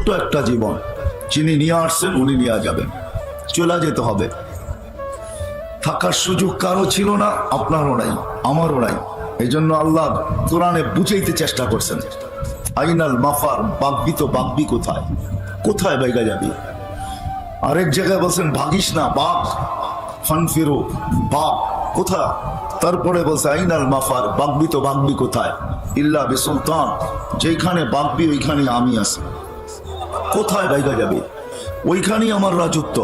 ছোট্ট একটা জীবন, যিনি নিয়ে আসছেন উনি নিয়ে যাবেন, চলে যেতে হবে। থাকার সুযোগ কারো ছিল না, আপনারও নাই, আমারও নাই। এই জন্য আল্লাহ কোরআনে বুঝাইতে চেষ্টা করছেন, আইনাল মাফার, বাগবি তো বাগবি কোথায়, কোথায় বাইগা যাবি। আরেক জায়গায় বলছেন ভাগিস না, বাঘ ফানফিরো, বাঘ কোথায়। তারপরে বলছে আইনাল মাফার, বাগবি তো বাগবি কোথায়, ইল্লা বিসুলতান, যেখানে বাগবি ওইখানে আমি আছি। কোথায় বাইগা যাবে, ওইখানেই আমার রাজত্ব।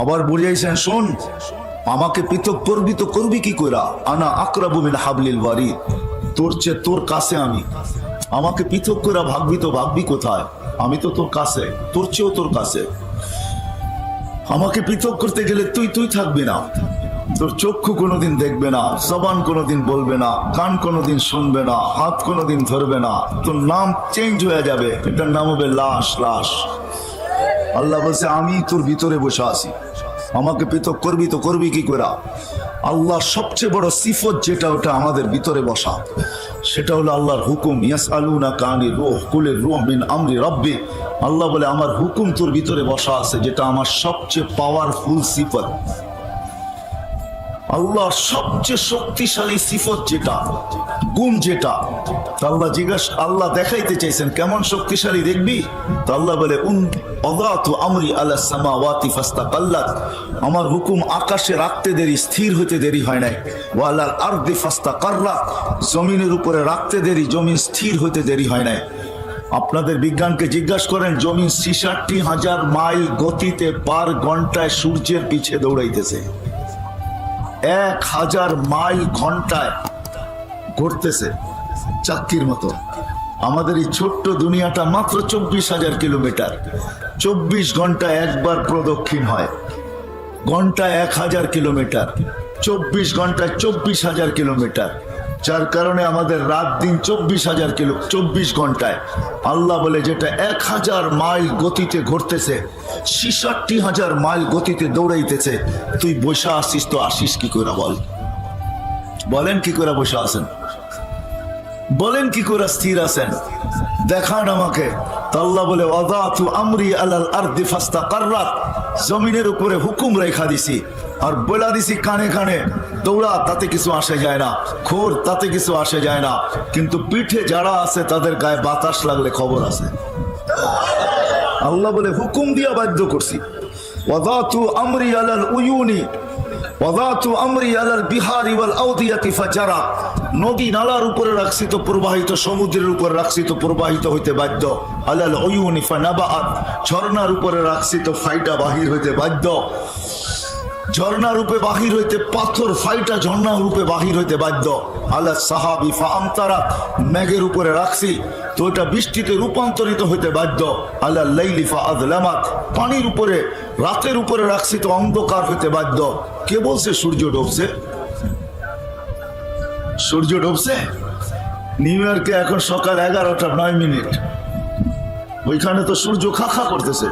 আবার বুঝাইছেন, শোন, আমাকে পৃথক করবি তো করবি কি কইরা, আনা আকরাবু মিন হাবলিল ওয়ারিদ, তোর চেয়ে তোর কাছে আমি। আমাকে পৃথক করে ভাগবি তো ভাগবি কোথায়, আমি তো তোর কাছে, তোর চেয়েও তোর কাছে। আমাকে পৃথক করতে গেলে তুই থাকবি না, তোর চক্ষু কোনোদিন দেখবে না, জবান কোনোদিন বলবে না, কান কোনোদিন শুনবে না, হাত কোনোদিন ধরবে না, তোর নাম চেঞ্জ হয়ে যাবে, এটার নাম হবে লাশ। লাশ। আল্লাহ বলছে আমি তোর ভিতরে বসে আছি, আমাকে পৃথক করবি তো করবি কি করে। আল্লাহর সবচেয়ে বড় সিফত যেটা, ওটা আমাদের ভিতরে বসা, সেটা হলো আল্লাহর হুকুম। ইয়াসআলুনাকা আনির রূহ কুলির রূহ মিন আমরি রাব্বি। আল্লাহ বলে আমার হুকুম তোর ভিতরে বসা আছে, যেটা আমার সবচেয়ে পাওয়ারফুল সিফত। আল্লাহ সবচেয়ে শক্তিশালী সিফত যেটা, গুণ যেটা। আল্লাহ আল্লাহ দেখাইতে চাইছেন কেমন শক্তিশালী দেখবি। তো আল্লাহ বলে ওয়াদাতু আমরি আলা সামাওয়াতি ফাস্তাকাল্লাত, আমার হুকুম আকাশে রাখতে দেরি, স্থির হতে দেরি হয় নাই। ওয়া আলাল আরদি ফাস্তাকাররাত, জমিনের উপরে রাখতে দেরি, জমিন স্থির হতে দেরি হয় নাই। আপনাদের বিজ্ঞানকে জিজ্ঞাসা করেন, জমিন ৬৬,০০০ মাইল গতিতে পার ঘন্টায় সূর্যের পিছে দৌড়াইতেছে, ১,০০০ মাইল ঘন্টায় ঘুরতেছে চাক্কির মতো। আমাদের এই ছোট্ট দুনিয়াটা মাত্র ২৪,০০০ কিলোমিটার, ২৪ ঘন্টায় একবার প্রদক্ষিণ হয়। ঘন্টায় ১,০০০ কিলোমিটার, ২৪ ঘন্টায় ২৪,০০০ কিলোমিটার, যার কারণে আমাদের রাত দিন ২৪ ঘন্টায়। আল্লাহ বলে যেটা ১,০০০ মাইল গতিতে ঘুরতেছে, ৬৬,০০০ মাইল গতিতে দৌড়াইতেছে, তুই বসে আসিস তো আসিস কি করে? বলেন কি করে বসে আছেন? বলেন কি করে স্থির আছেন? দেখান আমাকে। আল্লাহ বলে ওয়াদাতু আমরি আলাল আরদি ফাস্তাকাররাত, জমিনের উপরে হুকুম রেখা দিছি আর বলে দিছি কানে কানে, দৌড়া, তাতে কিছু আসে যায় না, খোর, তাতে কিছু আসে যায় না, কিন্তু পিঠে যারা আছে তাদের গায়ে বাতাস লাগলে খবর আছে। আল্লাহ বলে হুকুম দিয়া বাধ্য করছি। ওয়াদাতু আমরি আলাল উয়ুনি ওয়াদাতু আমরি আলাল বিহারি ওয়াল আওদিয়াতি ফাজারা, নদী নালার উপরে রাখছি তো প্রবাহিত, সমুদ্রের উপরে রাখছি তো প্রবাহিত হইতে বাধ্য। আলাল উয়ুনি ফানাবাআত, ঝর্ণার উপরে রাখছি তো ফাইটা বাহির হইতে বাধ্য। ঝর্ণা রূপে বাহির হইতে, পাথর ফাইটা ঝর্ণা রূপে বাহির হইতে বাধ্য। আলা সাহাবি ফাআমতারা, মেঘের উপরে রাখছি তো এটা বৃষ্টিতে রূপান্তরিত হইতে বাধ্য। আলা লাইলি ফাআযলামাত, পানির উপরে, রাতের উপরে রাখছি তো অন্ধকার হইতে বাধ্য। কে বলছে সূর্য ডুবছে? সূর্য ডুবছে নিউ ইয়র্কে এখন সকাল 11:09। ওইখানে তো সূর্য খা করতেছে।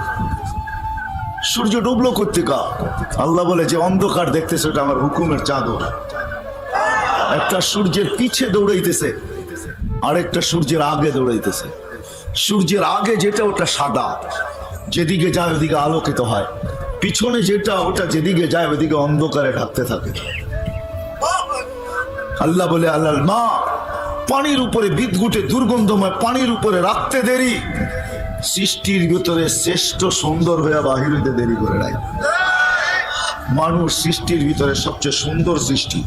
সূর্য ডুবলো কোত্থেকা? আল্লাহ বলে যে অন্ধকার দেখতেছে ওটা আমার হুকুমের চাদর। একটা সূর্যের পিছে দৌড়াইতেছে, আরেকটা সূর্যের আগে দৌড়াইতেছে। সূর্যের আগে যেটা ওটা সাদা, যেদিকে যায় ওদিকে আলোকিত হয়। পিছনে যেটা, ওটা যেদিকে যায় ওদিকে অন্ধকারে ঢাকতে থাকে। আল্লাহ বলে আল্লাহ মা, পানির উপরে বিদঘুটে দুর্গন্ধময় পানির উপরে রাখতে দেরি, সৃষ্টির ভিতরে শ্রেষ্ঠ সুন্দর হয়ে বাহির হইতে দেরি করে নাই। মানুষ সৃষ্টির ভিতরে সবচেয়ে সুন্দর সৃষ্টি।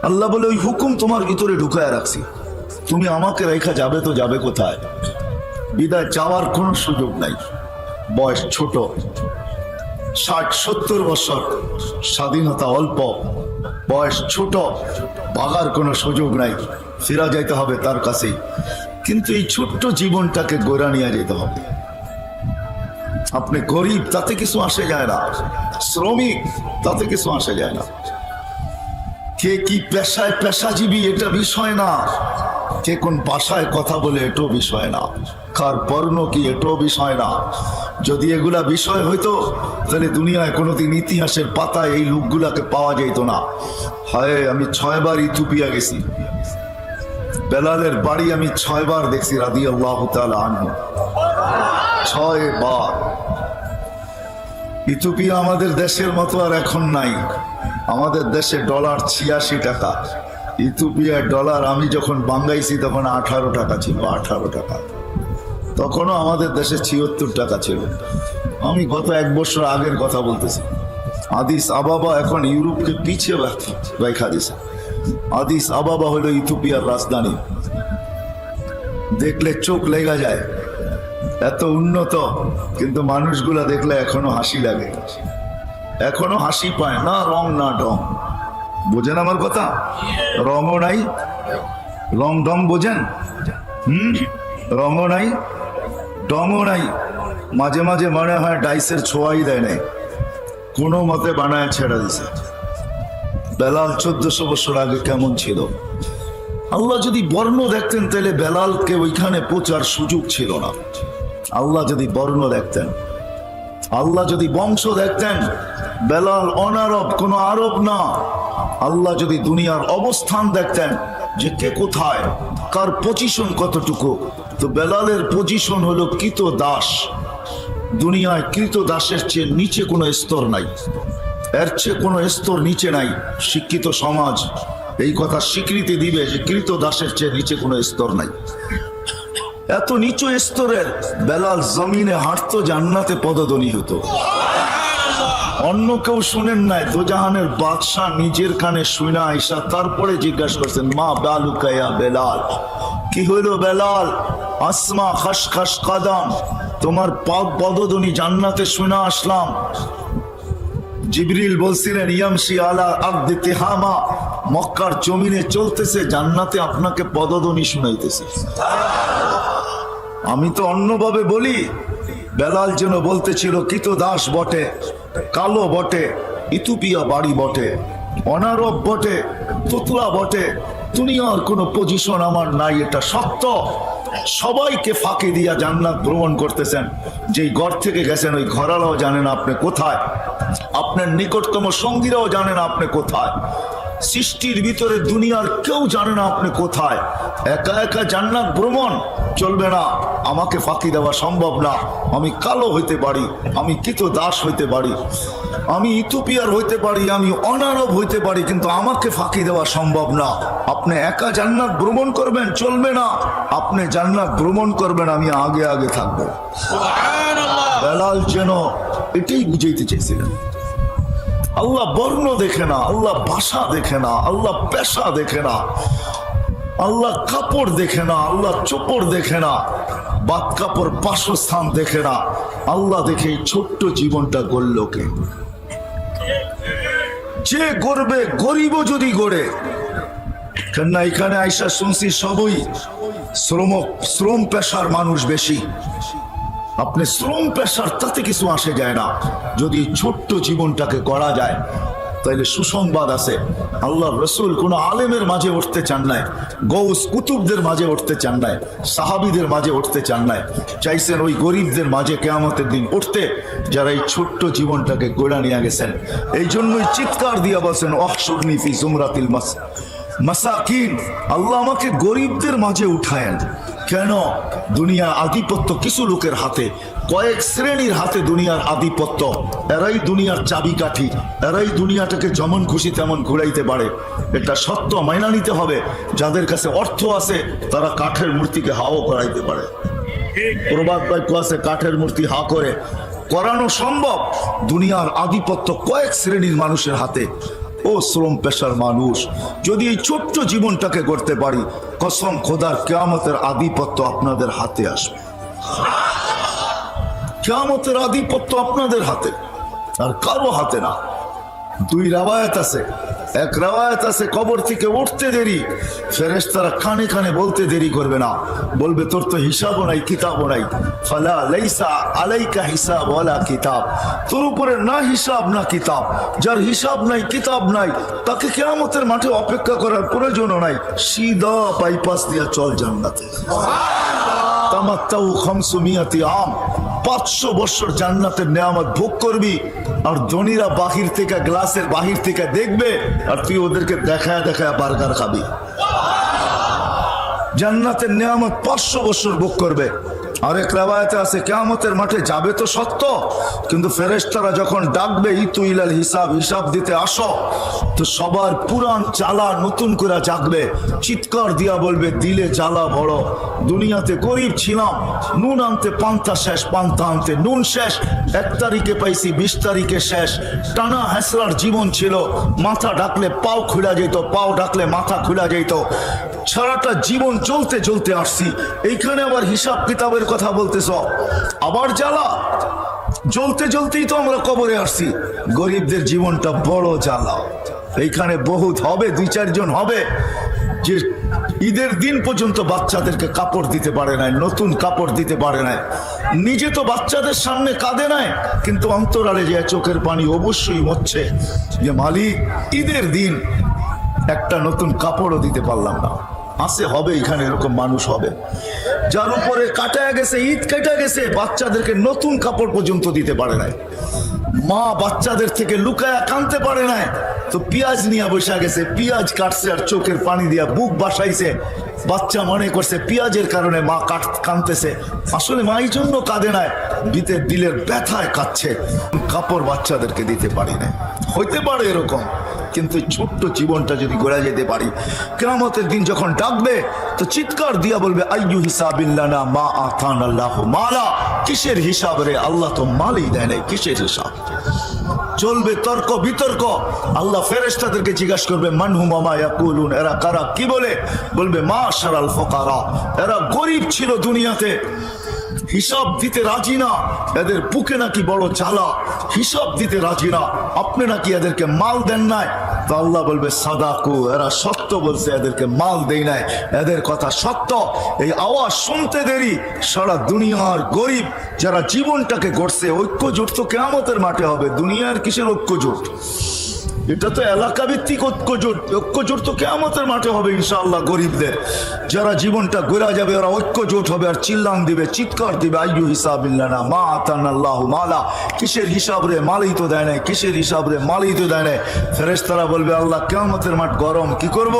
আল্লাহ বলে ওই হুকুম তোমার ভিতরে ঢুকায় রাখছি, তুমি আমাকে রেখা যাবে তো যাবে কোথায়? বিদায় যাওয়ার কোনো সুযোগ নাই। বয়স ছোট, ৬০-৭০ বছর, স্বাধীনতা অল্প, বয়স ছোট, ভাগার কোনো সুযোগ নাই, ফিরা যাইতে হবে তার কাছেই। কিন্তু এই ছোট্ট জীবনটাকে গোড়া নিয়ে যেতে হবে। আপনি গরিব, তাতে কিছু আসে যায় না, শ্রমিক, তাতে কিছু আসে যায় না, কে কি পেশায় পেশাজীবী এটা বিষয় না, কে কোন ভাষায় কথা বলে এটাও বিষয় না, কার বর্ণ কি এটাও বিষয় না। যদি এগুলা বিষয় হইতো তাহলে দুনিয়ায় কোনোদিন ইতিহাসের পাতায় এই লোকগুলাকে পাওয়া যেত না। হায়, আমি ৬ বার ইথিওপিয়া গেছি, বেলালের বাড়ি আমি ৬ বার দেখছি রাদিয়াল্লাহু তাআলা আনহু। 6 বার। ইথিওপিয়া আমাদের দেশের মতো আর এখন নাই। আমাদের দেশে ডলার 86 টাকা, ইথিওপিয়ার ডলার আমি যখন বাঙ্গাইছি তখন 18 টাকা ছিল, 18 টাকা। তখনও আমাদের দেশে 76 টাকা ছিল। আমি গত 1 বছর আগের কথা বলতেছি। আদিস আবাবা এখন ইউরোপকে পিছিয়ে রেখা দিছে। আদিস আবাবা হলো ইথিওপিয়ার রাজধানী। দেখলে চোখ লেগে যায়, এত উন্নত, কিন্তু মানুষগুলা দেখলে এখনো হাসি লাগে, এখনো হাসি পায় না, রং না ডং। বোঝেন আমার কথা? রঙও নাই, রং ডং বোঝেন? রঙও নাই, ডংও নাই। মাঝে মাঝে মনে হয় ডাইসের ছোঁয়াই দেয় নাই, কোনো মতে বানায় ছেড়ে দিছে। বেলাল 1400 বছর আগে কেমন ছিল? আল্লাহ যদি বর্ণ দেখতেন তাহলে বেলালকে ওইখানে পৌঁছার সুযোগ ছিল না। আল্লাহ যদি বর্ণ দেখতেন, আল্লাহ যদি বংশ দেখতেন, বেলাল অনারব, কোনো আরব না। আল্লাহ যদি দুনিয়ার অবস্থান দেখতেন যে কে কোথায়, কার পজিশন কতটুকু, তো বেলালের পজিশন হলো কৃত দাস। দুনিয়ায় কৃত দাসের চেয়ে নিচে কোনো স্তর নাই, এর চেয়ে কোনো স্তর নিচে নাই। শিক্ষিত সমাজ এই কথা স্বীকৃতি দিবে যে কৃত দাসের চেয়ে নিচে কোনো স্তর নাই। এত নিচু স্তরের বেলাল জমিনে হাঁটতো, জান্নাতে পদধ্বনি হতো। অন্য কেউ শুনেন নাই, দোজাহানের বাদশাহ নিজের কানে শুনা আইসা তারপরে জিজ্ঞাসা করছেন, মা বালুকায়া বেলাল, কি হইল বেলাল? আসমা খসখস কদম, তোমার পদধ্বনি জান্নাতে শুনা আসলাম। জিবরিল বলছিলেন, ইয়ামশি আলা আরদি তিহামা, মক্কার জমিনে চলতেছে, জান্নাতে আপনাকে পদধ্বনি শুনাইতেছে। আমি তো অন্যভাবে বলি, বেলাল যেন বলতেছিল কৃত দাস বটে, কালো বটে, ইথিওপিয়া বাড়ি বটে, অনারব বটে, তুতলা বটে, দুনিয়ার কোনো পজিশন আমার নাই, এটা সত্য। সবাইকে ফাঁকি দিয়া জান্নাত ভ্রমণ করতেছেন। যেই ঘর থেকে গেছেন ওই ঘরালাও জানেন আপনি কোথায়, আপনার নিকটতম সঙ্গীরাও জানেন আপনি কোথায়, সৃষ্টির ভিতরে দুনিয়ার কেউ জানে না আপনি কোথায়। একা একা জান্নাত ভ্রমণ চলবে না, আমাকে ফাঁকি দেওয়া সম্ভব না। আমি কালো হইতে পারি, আমি কৃত দাস হইতে পারি, আমি ইথিওপিয়ার হইতে পারি, আমি অনারব হইতে পারি, কিন্তু আমাকে ফাঁকি দেওয়া সম্ভব না। আপনি একা জান্নাত ভ্রমণ করবেন, চলবে না। আপনি জান্নাত ভ্রমণ করবেন, আমি আগে আগে থাকবো। বেলাল যেন এটাই বুঝাইতে চেয়েছিলেন। আল্লাহ বর্ণ দেখে না, আল্লাহ ভাষা দেখে না, আল্লাহ পেশা দেখে না, আল্লাহ কাপড় দেখে না, আল্লাহ চোপড় দেখে না, বাদ কাপড় বাসস্থান দেখে না। আল্লাহ দেখে এই ছোট্ট জীবনটা গড়ল কে? যে গড়বে, গরিবও যদি গড়ে। কেননা এখানে আইসা শুনছি সবই শ্রম পেশার মানুষ বেশি। আপনি শ্রম পেশার তাতে কিছু আসে যায় না। যদি ছোট্ট জীবনটাকে গড়া যায় তাহলে সুসংবাদ আছে। আল্লাহ রসুল কোন আলেমের মাঝে উঠতে চান নাই, গৌস কুতুবদের মাঝে উঠতে চান নাই, সাহাবীদের মাঝে উঠতে চান নাই, চাইছেন ওই গরিবদের মাঝে কিয়ামতের দিন উঠতে, যারা এই ছোট্ট জীবনটাকে গড়া নিয়ে গেছেন। এই জন্যই চিৎকার দিয়া বলছেন, অহশুরনি ফি জুমরাতিল মাসাকিন, আল্লাহ আমাকে গরিবদের মাঝে উঠায়েন। কেন? দুনিয়ার আধিপত্য কিছু লোকের হাতে, কয়েক শ্রেণীর হাতে দুনিয়ার আধিপত্য। এরাই দুনিয়ার চাবিকাঠি, এরাই দুনিয়াটাকে যেমন খুশি তেমন ঘুরাইতে পারে। এটা সত্য, মাইনা নিতে হবে। যাদের কাছে অর্থ আছে তারা কাঠের মূর্তিকে হাও করাইতে পারে। প্রবাদ বাক্য আছে, কাঠের মূর্তি হা করে করানো সম্ভব। দুনিয়ার আধিপত্য কয়েক শ্রেণীর মানুষের হাতে। ও শ্রম পেশার মানুষ, যদি এই ছোট্ট জীবনটাকে গড়তে পারি, কসম খোদার কিয়ামতের আধিপত্য আপনাদের হাতে আসবে। কিয়ামতের আধিপত্য আপনাদের হাতে, আর কারো হাতে না। দুই রাওয়ায়াত আছে। এক রাওয়ায়াত আছে, কবর থেকে উঠতে দেরি, ফেরেশতারা কানে কানে বলতে দেরি করবে না, বলবে তোর তো হিসাবও নাই, কিতাবও নাই। ফালা লাইসা আলাইকা হিসাব ওয়ালা কিতাব, তোর উপরে না হিসাব না কিতাব। যার হিসাব নাই, কিতাব নাই, তাকে কিয়ামতের মাঠে অপেক্ষা করার প্রয়োজনও নাই। সিধা বাইপাস দিয়া চল জান্নাতে। তামাত্তাউ 500 আম, 500 বছর জান্নাতের নেয়ামত ভোগ করবি। আর ধনীরা বাহির থেকে, গ্লাসের বাহির থেকে দেখবে, আর তুই ওদেরকে দেখায় দেখায় বার্গার খাবি। জান্নাতের নেয়ামত 500 বছর ভোগ করবে। আরেক রাবায়াতে আছে কিয়ামতের মাঠে যাবে তো সত্য, কিন্তু ফেরেশতারা যখন ডাকবে ইতু ইলাল হিসাব, হিসাব দিতে আসো, তো সবার পুরান জ্বালা নতুন করে জাগবে, চিৎকার দিয়া বলবে দিলে জ্বালা বড়, দুনিয়াতে গরিব ছিলাম, নুন আনতে পান্তা শেষ, পান্তা আনতে নুন শেষ, 1 তারিখে পাইছি 20 তারিখে শেষ, টানা হেসরার জীবন ছিল, মাথা ডাকলে পাও খুলে যেত, পাও ডাকলে মাথা খুলে যেত, সারাটা জীবন চলতে চলতে আসছি, এইখানে আবার হিসাব কিতাবের কথা বলতেছ, আবার জ্বালা, জ্বলতে জ্বলতেই তো আমরা কবরে আসছি। গরিবদের জীবনটা বড় জ্বালা। এইখানে বহুত হবে, 2-4 জন হবে যে ঈদের দিন পর্যন্ত বাচ্চাদেরকে কাপড় দিতে পারে নাই, নতুন কাপড় দিতে পারে নাই, নিজে তো বাচ্চাদের সামনে কাঁদে নাই, কিন্তু অন্তরালে যে চোখের পানি অবশ্যই হচ্ছে যে মালিক ঈদের দিন একটা নতুন কাপড়ও দিতে পারলাম না। আছে, হবে, এখানে এরকম মানুষ হবে যার উপরে কাটা গেছে, ঈদ কাটা গেছে, বাচ্চাদেরকে নতুন কাপড় পর্যন্ত দিতে পারে নাই, মা বাচ্চাদের থেকে লুকায়া কানতে পারে নাই, তো পেঁয়াজ নিয়ে বসে গেছে, পেঁয়াজ কাটছে আর চোখের পানি দিয়া বুক বাসাইছে, বাচ্চা মনে করছে পেঁয়াজের কারণে মা কাঁদতেছে, আসলে মা এই জন্য কাঁদে নাই, দিলের ব্যথায় কাঁদছে, কাপড় বাচ্চাদেরকে দিতে পারি না। হইতে পারে এরকম, কিন্তু ছোট্ট জীবনটা যদি গড়া যেতে পারি, কিয়ামতের দিন যখন ডাকবে তো চিৎকার দিয়া বলবে আইয়ু হিসাবিল্লানা মা আতানাল্লাহু মালা, কিসের হিসাব রে, আল্লাহ তো মালই দেয় নাই, কিসের হিসাব? চলবে তর্ক বিতর্ক, আল্লাহ ফেরেশতাদেরকে জিজ্ঞাসা করবে মানহুম ওয়া ইয়াকুলুন, এরা কারা, কি বলে? বলবে মাশারাল ফুকারা, এরা গরিব ছিল দুনিয়াতে, হিসাব দিতে রাজি না, এদের বুকে নাকি বড় জ্বালা, হিসাব দিতে রাজি না, আপনি নাকি এদেরকে মাল দেন নাই, তো আল্লাহ বলবে সাদাকু, এরা সত্য বলছে, এদেরকে মাল দেই নাই, এদের কথা সত্য। এই আওয়াজ শুনতে দেরি, সারা দুনিয়ার গরিব যারা জীবনটাকে গড়ছে, ঐক্যজোট তো কিয়ামতের মাঠে হবে, দুনিয়ার কিসের ঐক্যজোট? এটা তো এলাকা ভিত্তিক ঐক্যজোট, ঐক্যজোট তো কিয়ামতের মাঠে হবে ইনশাআল্লাহ। গরিবদের যারা জীবনটা গড়া যাবে ওরা ঐক্যজোট হবে আর চিল্লান দিবে, চিৎকার দিবে আইয়ু হিসাবিল্লানা মা আতানাল্লাহু মালা, কিসের হিসাব রে, মালই তো দেয় নাই, কিসের হিসাব রে, মালই তো দেয় নাই। ফেরেশতারা বলবে আল্লাহ কিয়ামতের মাঠ গরম, কি করব?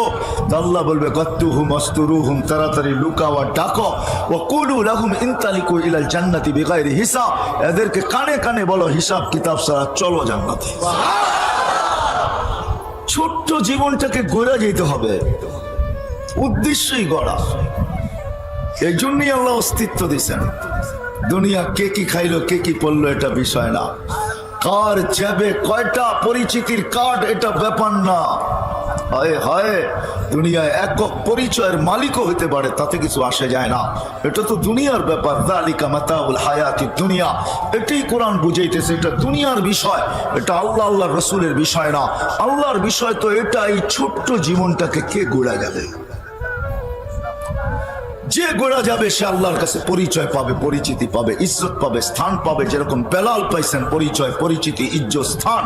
আল্লাহ বলবে গত্তুহুম আস্তুরুহুম, তাড়াতাড়ি লুকাও আর ডাকো, ওয়া কুলু লাহুম ইনতালিকু ইলাল জান্নাতি বিগাইরি হিসাব, এদেরকে কানে কানে বলো হিসাব কিতাব ছাড়া চলো জান্নাতে। ছোট্ট জীবনটাকে গড়া যেতে হবে, উদ্দেশ্যই গড়া, এই জন্যই আল্লাহ অস্তিত্ব দিয়েছেন। দুনিয়া কে কি খাইলো কে কি পড়লো এটা বিষয় না, কার যাবে কয়টা পরিচিতির কার্ড এটা ব্যাপার না। হয় হয় দুনিয়ায় একক পরিচয়ের মালিকও হতে পারে, তাতে কিছু আসে যায় না, এটা তো দুনিয়ার ব্যাপার। যালিকা মাতাউল হায়াতিদ দুনিয়া, এটাই কোরআন বুঝাইতেছে, এটা দুনিয়ার বিষয়, এটা আল্লাহ আল্লাহর রাসূলের বিষয় না। আল্লাহর বিষয় তো এটা, এই ছোট্ট জীবনটাকে কে গড়া যাবে? যে গড়া যাবে সে আল্লাহর কাছে পরিচয় পাবে, পরিচিতি পাবে, ইজ্জত পাবে, স্থান পাবে। যেরকম বেলাল পাইছেন পরিচয়, পরিচিতি, ইজ্জত, স্থান।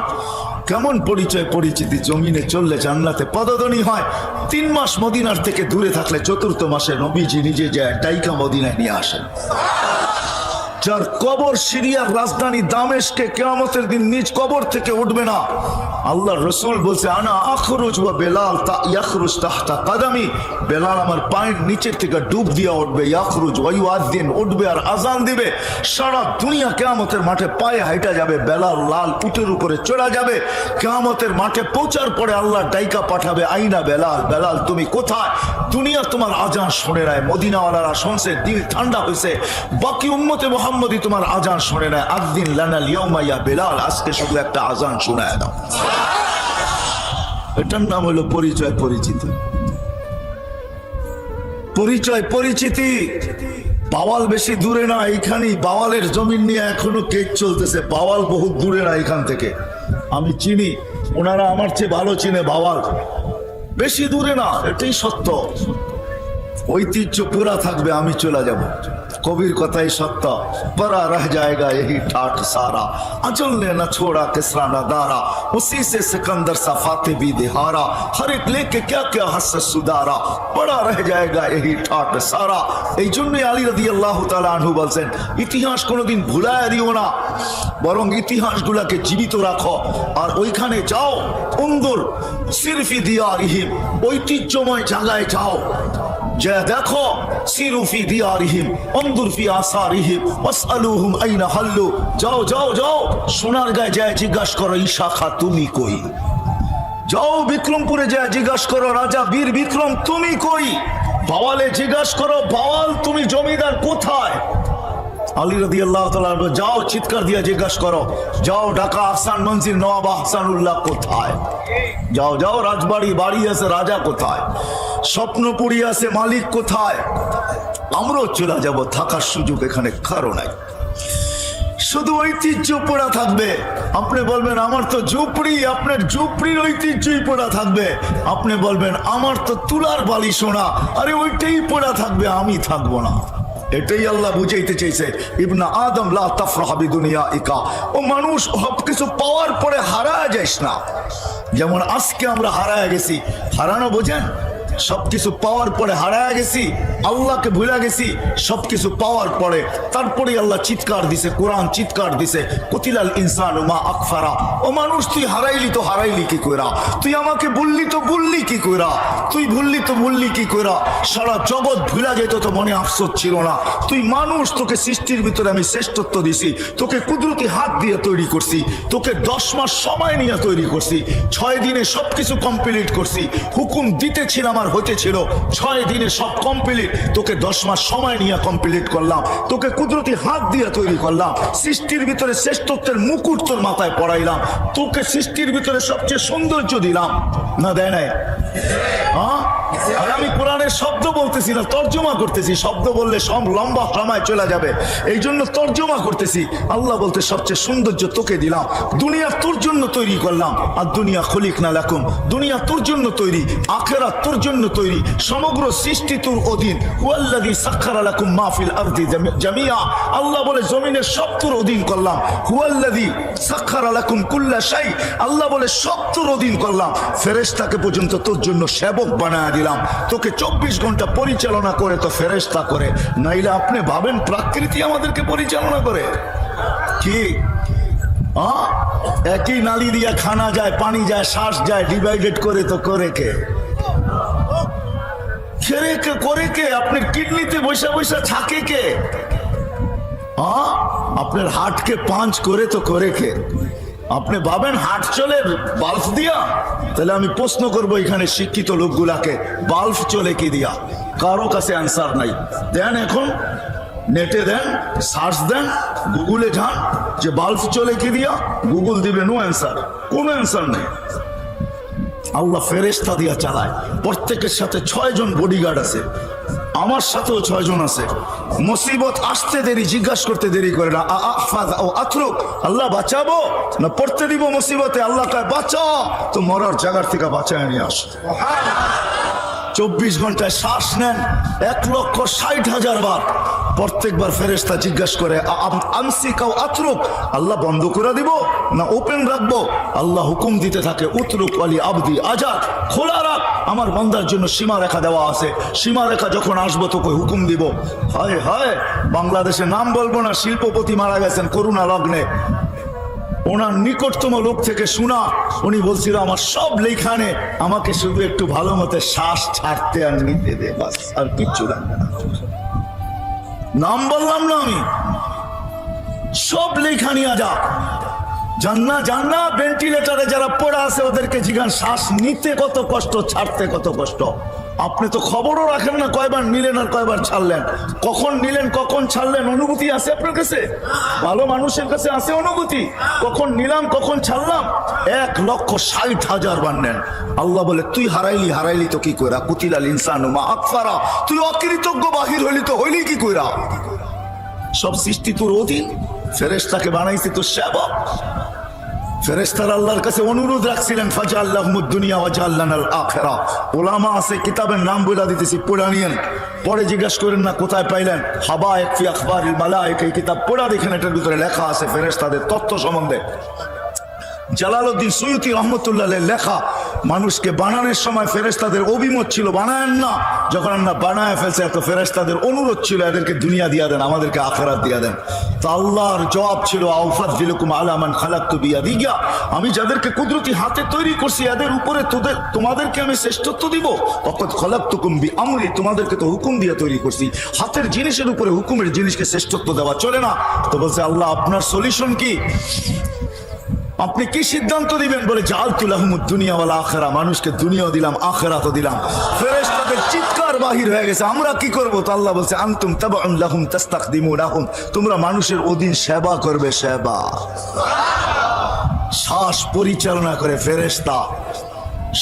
কেমন পরিচয় পরিচিতি? জমিনে চললে জান্নাতে পদধ্বনি হয়। 3 মাস মদিনার থেকে দূরে থাকলে 4th মাসে নবীজি নিজে যায় ডাইকা মদিনায় নিয়ে আসেন। যার কবর সিরিয়ার রাজধানী দামেস্কে, কিয়ামতের দিন নিজ কবর থেকে উঠবে না। আল্লাহর রাসূল বলছে আনা আখরুজ ওয়া বেলাল ইয়াখরুজ তাহতা কদমি, বেলাল আমার পায়ের নিচের থেকে ডুব দিয়া উঠবে, ইয়াখরুজ ওয়া ইউআযিন, উঠবে আর আজান দিবে। সারা দুনিয়া কিয়ামতের মাঠে পায়ে হাঁটা যাবে, বেলাল লাল উটের উপরে চড়া যাবে। কিয়ামতের মাঠে পৌঁছার পরে আল্লাহ ডাইকা পাঠাবে আইনা বেলাল, বেলাল তুমি কোথায়? দুনিয়া তোমার আজান শুনে নাই, মদিনাওয়ালারা শুনছে, দিল ঠান্ডা হয়েছে, বাকি উম্মতে মুহাম্মদী তোমার আজান শুনে নাই। আযিন লানাল ইয়াউমা ইয়া বেলাল, আজকে শুধু একটা আজান শোনায় দাও। এটার নাম হলো পরিচয় পরিচিতি। পরিচয় পরিচিতি। বাওয়াল বেশি দূরে না, এইখানেই বাওয়ালের জমিন নিয়ে এখনো কেস চলতেছে। বাওয়াল বহুত দূরে না এখান থেকে, আমি চিনি, ওনারা আমার চেয়ে ভালো চিনে। বাওয়াল বেশি দূরে না, এটাই সত্য। ঐতিহ্য পুরা থাকবে, আমি চলে যাব। কবির কথাই সত্য, পরা রহ जाएगा यही ठाठ सारा, अजल ने न छोड़ा किसरा न दारा, उसी से सिकंदर सा फाते भी दिहारा, हर एक लेके क्या क्या हस सुधारा, पड़ा रह जाएगा यही ठाठ सारा। এই জন্যই আলী রাদিয়াল্লাহু তাআলা আনহু বলছেন, ইতিহাস কোনোদিন ভুলায় দিও না, বরং ইতিহাসগুলোকে জীবিত রাখো। আর ওইখানে যাও, উনদুর সিরফি দিয়ারিহিম, ঐতিহ্যময় জায়গায় যাও, যে দেখো সিরু ফি দিয়ারিহিম উনদুর ফি আসারিহিম ওয়াসআলুহুম আইনা হাল্লু, যাও যাও যাও সোনার গায়ে যায় জিজ্ঞাসা করো ঈশা খা তুমি কই, যাও বিক্রমপুরে যায় জিজ্ঞাসা করো রাজা বীর বিক্রম তুমি কই, বাওয়ালে জিজ্ঞাসা করো বাওয়াল তুমি জমিদার কোথায়। আলী রাদিয়াল্লাহু তাআলা যাও চিৎকার দিয়ে জিজ্ঞাসা করো, যাও ঢাকা আহসান মঞ্জিল নওয়াব আহসানুল্লাহ কোথায়, যাও যাও রাজবাড়ি বাড়ি আছে রাজা কোথায়, স্বপ্নপুরী আছে মালিক কোথায়। আমরাও চলে যাব, থাকার সুযোগ এখানে কারো নাই, শুধু ঐতিহ্য পড়া থাকবে। আপনি বলবেন আমার তো ঝুপড়ি, আপনার ঝুপড়ির ঐতিহ্যই পড়া থাকবে। আপনি বলবেন আমার তো তুলার বালি সোনা, আরে ওইটাই পড়া থাকবে, আমি থাকবো না। এটাই আল্লাহ বুঝাইতে চাইছে, ইবনা আদম লা তাফরাহ বিদুনিয়াইকা, ও মানুষ সব কিছু পাওয়ার পরে হারায় যাইস না। যেমন আজকে আমরা হারায় গেছি, হারানো বোঝেন, সবকিছু পাওয়ার পরে হারায় গেছি, আল্লাহকে ভুলে গেছি। সবকিছু পাওয়ার পরে তারপরে আল্লাহ চিৎকার দিছে, কোরআন চিৎকার দিছে, কুতিলাল ইনসানু মা আকফারা, ও মানুষ তুই হারাইলি তো হারাইলি কি কইরা, তুই আমাকে বললি তো বললি কি কইরা, তুই ভুললি তো ভুললি কি কইরা, সারা জগৎ ভুলা যেত তো মনে আফসোস ছিল না। তুই মানুষ, তোকে সৃষ্টির ভিতরে আমি শ্রেষ্ঠত্ব দিছি, তোকে কুদরতি হাত দিয়ে তৈরি করছি, তোকে 10 মাস সময় নিয়ে তৈরি করছি, 6 দিনে সবকিছু কমপ্লিট করছি, হুকুম দিতেছিলাম আর হতেছিল, 6 দিনে সব কমপ্লিট, তোকে 10 মাস সময় নিয়ে কমপ্লিট করলাম, তোকে কুদরতি হাত দিয়ে তৈরি করলাম, সৃষ্টির ভিতরে শ্রেষ্ঠত্বের মুকুট তোর মাথায় পড়াইলাম, তোকে সৃষ্টির ভিতরে সবচেয়ে সৌন্দর্য দিলাম, না দেয় নাই? হ্যাঁ, আর আমি কোরআনের শব্দ বলতেছি না, তর্জমা করতেছি। শব্দ বললে সব লম্বা সময় চলে যাবে, এই জন্য তর্জমা করতেছি। আল্লাহ বলতে সবচেয়ে সৌন্দর্য তোকে দিলাম, দুনিয়া তোর জন্য তৈরি করলাম, আর দুনিয়া খলিকনা লাকুম, দুনিয়া তোর জন্য তৈরি, আখিরাত তোর জন্য তৈরি, সমগ্র সৃষ্টি তোর অধীন। হুয়াল্লাযী সাখখারা লাকুম মা ফিল আরদি জামিয়া, আল্লাহ বলে জমিনের সব তোর অধীন করলাম। হুয়াল্লাযী সাখখারা লাকুম কুল্লা শাই, আল্লাহ বলে সব তোর অধীন করলাম, ফেরেশতাকে পর্যন্ত তোর জন্য সেবক বানায় দিলাম, তোকে 24 ঘন্টা পরিচালনা করে তো ফেরেশতা করে, নাইলে আপনি ভাবেন প্রকৃতি আমাদেরকে পরিচালনা করে কি? একই নালী দিয়া খানা যায়, পানি যায়, শ্বাস যায়, ডিভাইডেড করে তো করে কে? করে কে? আপনার কিডনিতে বৈশা বৈশা থাকে কে? আপনার হার্টকে পাঞ্চ করে তো করে কে? আপনি ভাবেন হার্ট চলে বাল্ব দিয়া? তাহলে আমি প্রশ্ন করবো এখানে শিক্ষিত লোকগুলাকে, বাল্ব চলে কি দিয়া? কারো কাছে অ্যান্সার নাই। দেন এখন নেটে দেন, সার্চ দেন, গুগলে যান যে বাল্ব চলে কি দিয়া, গুগল দিবে নো অ্যান্সার, কোনো অ্যান্সার নেই। আল্লাহ ফেরেশতা দিয়া চালায়, প্রত্যেকের সাথে 6 জন বডিগার্ড আছে, আমার সাথেও 6 জন আছে। মুসিবত আসতে দেরি, জিজ্ঞাসা করতে দেরি করে না, আল্লাহ বাঁচাবো না পড়তে দিব মুসিবতে, আল্লাহ কয় বাঁচা, তো মরার জায়গার থেকে বাঁচায় নিয়ে আস। 24 ঘন্টায় শ্বাস নেন 1,60,000 বার, প্রত্যেকবার ফেরেশতা জিজ্ঞাসা করে আমসিকাও আতরুক, আল্লাহ বন্ধ করে দিব না ওপেন রাখবো? আল্লাহ হুকুম দিতে থাকে উতরুক ওয়ালি আবদি আজাদ, খোলা রাখ, আমার বান্দার জন্য সীমা রেখা দেওয়া আছে, সীমা রেখা যখন আসবো তোকে হুকুম দিব। হায় হায়, বাংলাদেশে নাম বলবো না, শিল্পপতি মারা গেছেন করোনা লগ্নে, ওনার নিকটতম লোক থেকে শোনা, উনি বলছিল আমার সব লেখানে আমাকে শুধু একটু ভালো মতো শ্বাস ছাড়তে আর নিতে দে, বাস, আর কিচ্ছু লাগবে না। নাম বললাম না আমি, সব লেখা নিয়ে যা, জান্না ভেন্টিলেটারে যারা পড়া আছে ওদেরকে জিজ্ঞান শ্বাস নিতে কত কষ্ট, ছাড়তে কত কষ্ট। আপনি তো খবরও রাখেন না কয়বার নিলেন আর কয়বার ছাড়লেন, কখন নিলেন কখন ছাড়লেন, অনুভূতি আছে আপনার কাছে? ভালো মানুষের কাছে আছে অনুভূতি, কখন নিলাম কখন ছাড়লাম? 1,60,000 বার নেন। আল্লাহ বলে তুই হারাইলি তো কি কইরা, কুতিলাল ইনসানু মা আকফারা, তুই অকৃতজ্ঞ বাহির হইলি তো হইলি কি কইরা? সব সৃষ্টি তোর অধীন, ফেরেশতাকে বানাইছি তোর সেবক। ফেরেশতারা আল্লাহর কাছে অনুরোধ রাখছিলেন ফাজআল্লাহুমুদ দুনিয়া ওয়া জাআলনাল আখিরা। উলামা আছে, কিতাবের নাম বলে দিতেছি, পড়া নিয়েন, পরে জিজ্ঞাসা করেন না কোথায় পাইলেন। হাবায়েক ফি আখবারিল মালায়েকা, এই কিতাব পড়া দেখেন, এটার ভিতরে লেখা আছে ফেরেশতাদের তথ্য সম্বন্ধে। জালালউদ্দিন সুয়ুতি রহমতুল্লাহ লেখা মানুষকে বানানোর সময় ফেরেশতাদের অভিমত ছিল বানায়েন না, যখন আমরা বানায় ফেলছে এত ফেরেশতাদের অনুরোধ ছিল এদেরকে দুনিয়া দিয়া দেন, আমাদেরকে আখিরাত দিয়া দেন। তো আল্লাহর জবাব ছিল আউফাদদিলুকুম আলা মান খালাকতু বিয়াদিয়া, আমি যাদেরকে কুদরতি হাতে তৈরি করছি এদের উপরে তোমাদেরকে আমি শ্রেষ্ঠত্ব দিব। ওয়াকাদ খালাকতুকুম বিআমরি, তোমাদেরকে তো হুকুম দিয়ে তৈরি করছি, হাতের জিনিসের উপরে হুকুমের জিনিসকে শ্রেষ্ঠত্ব দেওয়া চলে না। তো বলছে আল্লাহ আপনার সলিউশন কি, আপনি কি সিদ্ধান্ত দিবেন? বলে জাআলতু লাহুমুদ দুনিয়া ওয়াল আখিরা, মানুষকে দুনিয়াও দিলাম আখিরাতও দিলাম। ফেরেশতাদের চিৎকার বাহির হয়ে গেছে, আমরা কি করব? তো আল্লাহ বলছে আনতুম তাবউন লাহুম তাস্তাখদিমুনাহুম, তোমরা মানুষের অধীন সেবা করবে, সেবা। শ্বাস পরিচালনা করে ফেরেশতা,